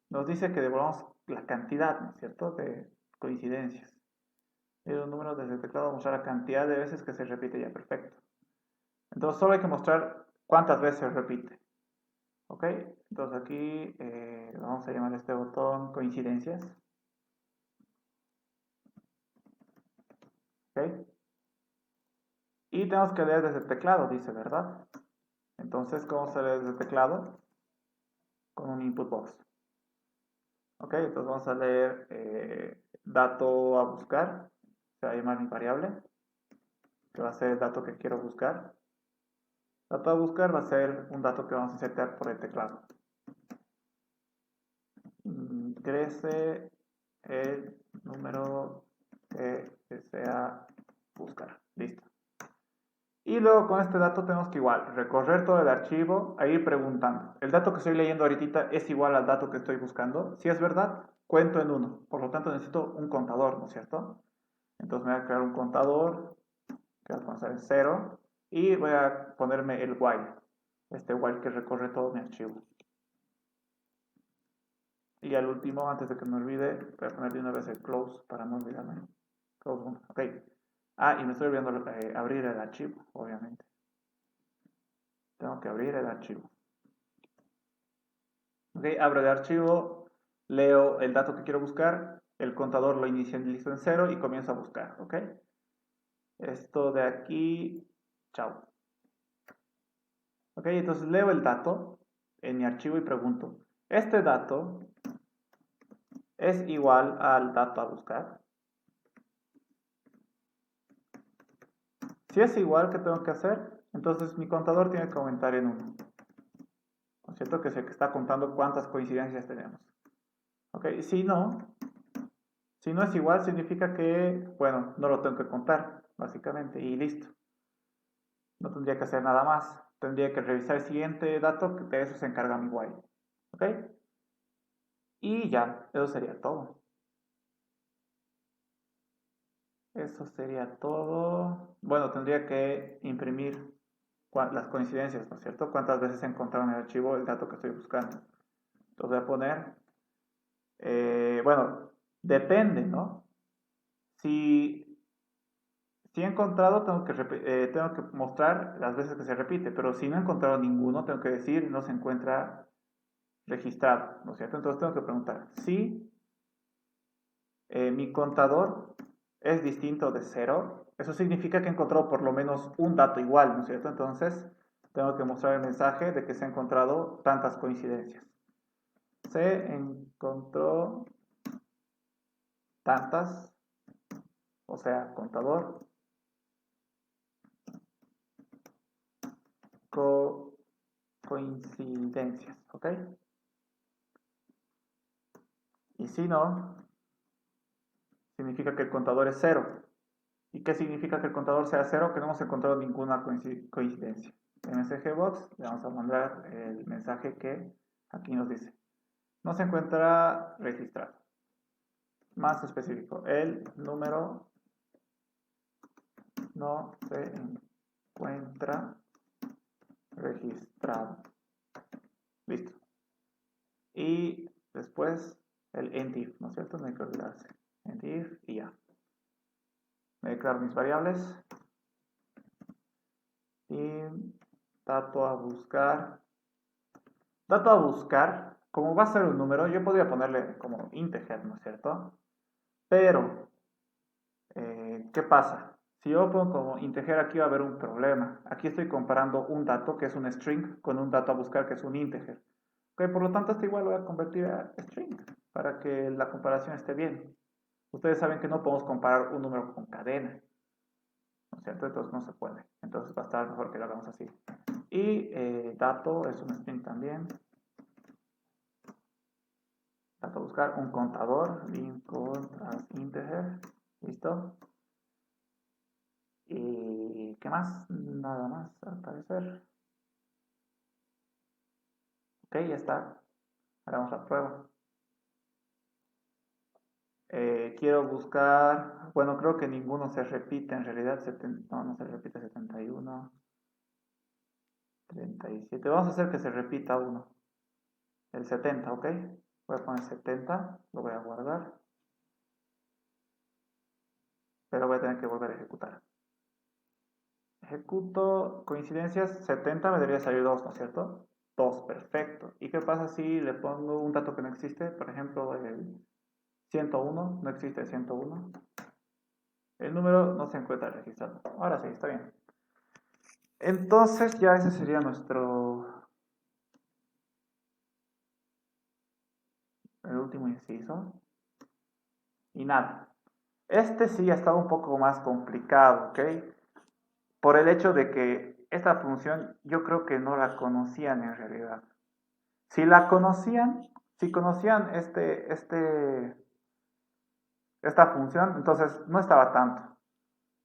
Nos dice que devolvamos la cantidad, ¿no es cierto?, de coincidencias. Leído un número desde el teclado, mostrar la cantidad de veces que se repite. Ya, perfecto. Entonces, solo hay que mostrar cuántas veces se repite. Ok, entonces aquí vamos a llamar a este botón coincidencias. Ok, y tenemos que leer desde el teclado, dice, ¿verdad? Entonces, ¿cómo se lee desde el teclado? Con un input box. Ok, entonces vamos a leer dato a buscar, se va a llamar mi variable, que va a ser el dato que quiero buscar. Dato a buscar va a ser un dato que vamos a insertar por el teclado. Crece el número que desea buscar. Listo. Y luego con este dato tenemos que igual recorrer todo el archivo e ir preguntando. El dato que estoy leyendo ahorita es igual al dato que estoy buscando. Si es verdad, cuento en 1. Por lo tanto necesito un contador, ¿no es cierto? Entonces me voy a crear un contador que va a poner en 0 y voy a ponerme el while. Este while que recorre todo mi archivo. Y al último, antes de que me olvide, voy a poner de una vez el close para no olvidarme. Close 1, ok. Ah, y me estoy olvidando abrir el archivo, obviamente. Tengo que abrir el archivo. Ok, abro el archivo, leo el dato que quiero buscar, el contador lo inicializo en 0 y comienzo a buscar, ok. Esto de aquí, chao. Ok, entonces leo el dato en mi archivo y pregunto, ¿este dato es igual al dato a buscar? Si es igual, ¿qué tengo que hacer? Entonces mi contador tiene que aumentar en 1. ¿No es cierto? Que es el que está contando cuántas coincidencias tenemos. Ok, si no es igual, significa que, bueno, no lo tengo que contar, básicamente, y listo. No tendría que hacer nada más. Tendría que revisar el siguiente dato, que de eso se encarga mi while. ¿Ok? Y ya, eso sería todo. Eso sería todo. Bueno, tendría que imprimir las coincidencias, ¿no es cierto? Cuántas veces he encontrado en el archivo el dato que estoy buscando. Entonces voy a poner, bueno, depende, ¿no? Si he encontrado, tengo que mostrar las veces que se repite, pero si no he encontrado ninguno, tengo que decir no se encuentra registrado, ¿no es cierto? Entonces tengo que preguntar si mi contador es distinto de 0, eso significa que he encontrado por lo menos un dato igual, ¿no es cierto? Entonces tengo que mostrar el mensaje de que se han encontrado tantas coincidencias. Se encontró tantas, o sea, contador coincidencias, ¿ok? Y si no, significa que el contador es 0. ¿Y qué significa que el contador sea 0? Que no hemos encontrado ninguna coincidencia. En msgbox le vamos a mandar el mensaje que aquí nos dice. No se encuentra registrado. Más específico, el número no se encuentra registrado. Listo. Y después el endif, ¿no es cierto? No hay que olvidarse. Endif y ya. Voy a declarar mis variables. Y dato a buscar. Dato a buscar, como va a ser un número, yo podría ponerle como integer, ¿no es cierto? Pero, ¿qué pasa? Si yo pongo como integer, aquí va a haber un problema. Aquí estoy comparando un dato, que es un string, con un dato a buscar, que es un integer. Ok, por lo tanto, este igual lo voy a convertir a string, para que la comparación esté bien. Ustedes saben que no podemos comparar un número con cadena, ¿no es cierto? Entonces no se puede. Entonces va a estar mejor que lo hagamos así. Y dato es un string también. Dato a buscar un contador, link as integer. ¿Listo? ¿Y qué más? Nada más, al parecer. Ok, ya está. Hagamos la prueba. Quiero buscar, bueno, creo que ninguno se repite en realidad. No se repite 71, 37. Vamos a hacer que se repita uno. El 70, ¿ok? Voy a poner 70, lo voy a guardar. Pero voy a tener que volver a ejecutar. Ejecuto coincidencias, 70 me debería salir 2, ¿no es cierto? 2, perfecto. ¿Y qué pasa si le pongo un dato que no existe? Por ejemplo, el 101, no existe el 101. El número no se encuentra registrado. Ahora sí, está bien. Entonces ya ese sería el último inciso. Y nada. Este sí ha estado un poco más complicado, ¿ok? Por el hecho de que esta función yo creo que no la conocían en realidad. Si la conocían, si conocían esta función, entonces no estaba tanto,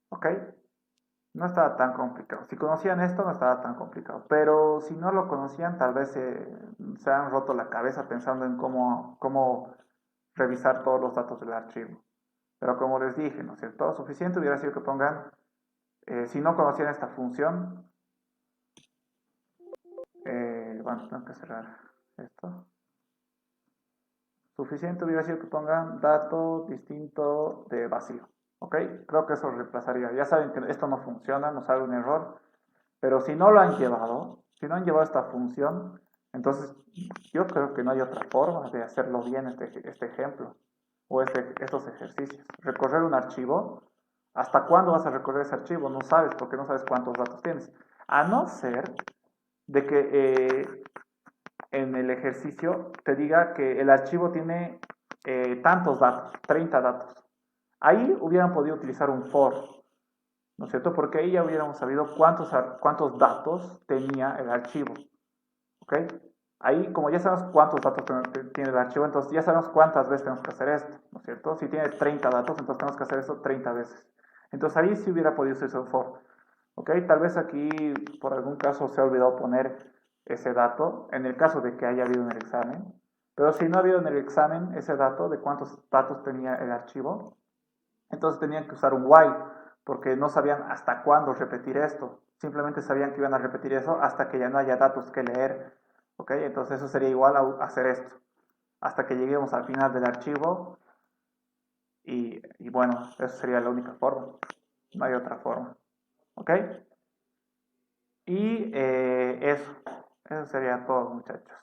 ¿ok? No estaba tan complicado. Si conocían esto, no estaba tan complicado. Pero si no lo conocían, tal vez se han roto la cabeza pensando en cómo revisar todos los datos del archivo. Pero como les dije, ¿no es cierto? Suficiente hubiera sido que pongan, si no conocían esta función, bueno, tengo que cerrar esto. Suficiente hubiera sido que pongan dato distinto de vacío. ¿Ok? Creo que eso reemplazaría. Ya saben que esto no funciona, nos sale un error. Pero si no lo han llevado, si no han llevado esta función, entonces yo creo que no hay otra forma de hacerlo bien este ejemplo o estos ejercicios. Recorrer un archivo, ¿hasta cuándo vas a recorrer ese archivo? No sabes porque no sabes cuántos datos tienes. A no ser de que en el ejercicio te diga que el archivo tiene tantos datos, 30 datos. Ahí hubieran podido utilizar un for, ¿no es cierto? Porque ahí ya hubiéramos sabido cuántos datos tenía el archivo, ¿ok? Ahí, como ya sabemos cuántos datos tiene el archivo, entonces ya sabemos cuántas veces tenemos que hacer esto, ¿no es cierto? Si tiene 30 datos, entonces tenemos que hacer eso 30 veces. Entonces ahí sí hubiera podido ser un for, ¿ok? Tal vez aquí, por algún caso, se ha olvidado poner ese dato, en el caso de que haya habido en el examen, pero si no ha habido en el examen ese dato de cuántos datos tenía el archivo, entonces tenían que usar un while, porque no sabían hasta cuándo repetir esto. Simplemente sabían que iban a repetir eso hasta que ya no haya datos que leer. ¿Ok? Entonces eso sería igual a hacer esto. Hasta que lleguemos al final del archivo. Y bueno, eso sería la única forma. No hay otra forma. ¿Ok? Y eso sería todo, muchachos.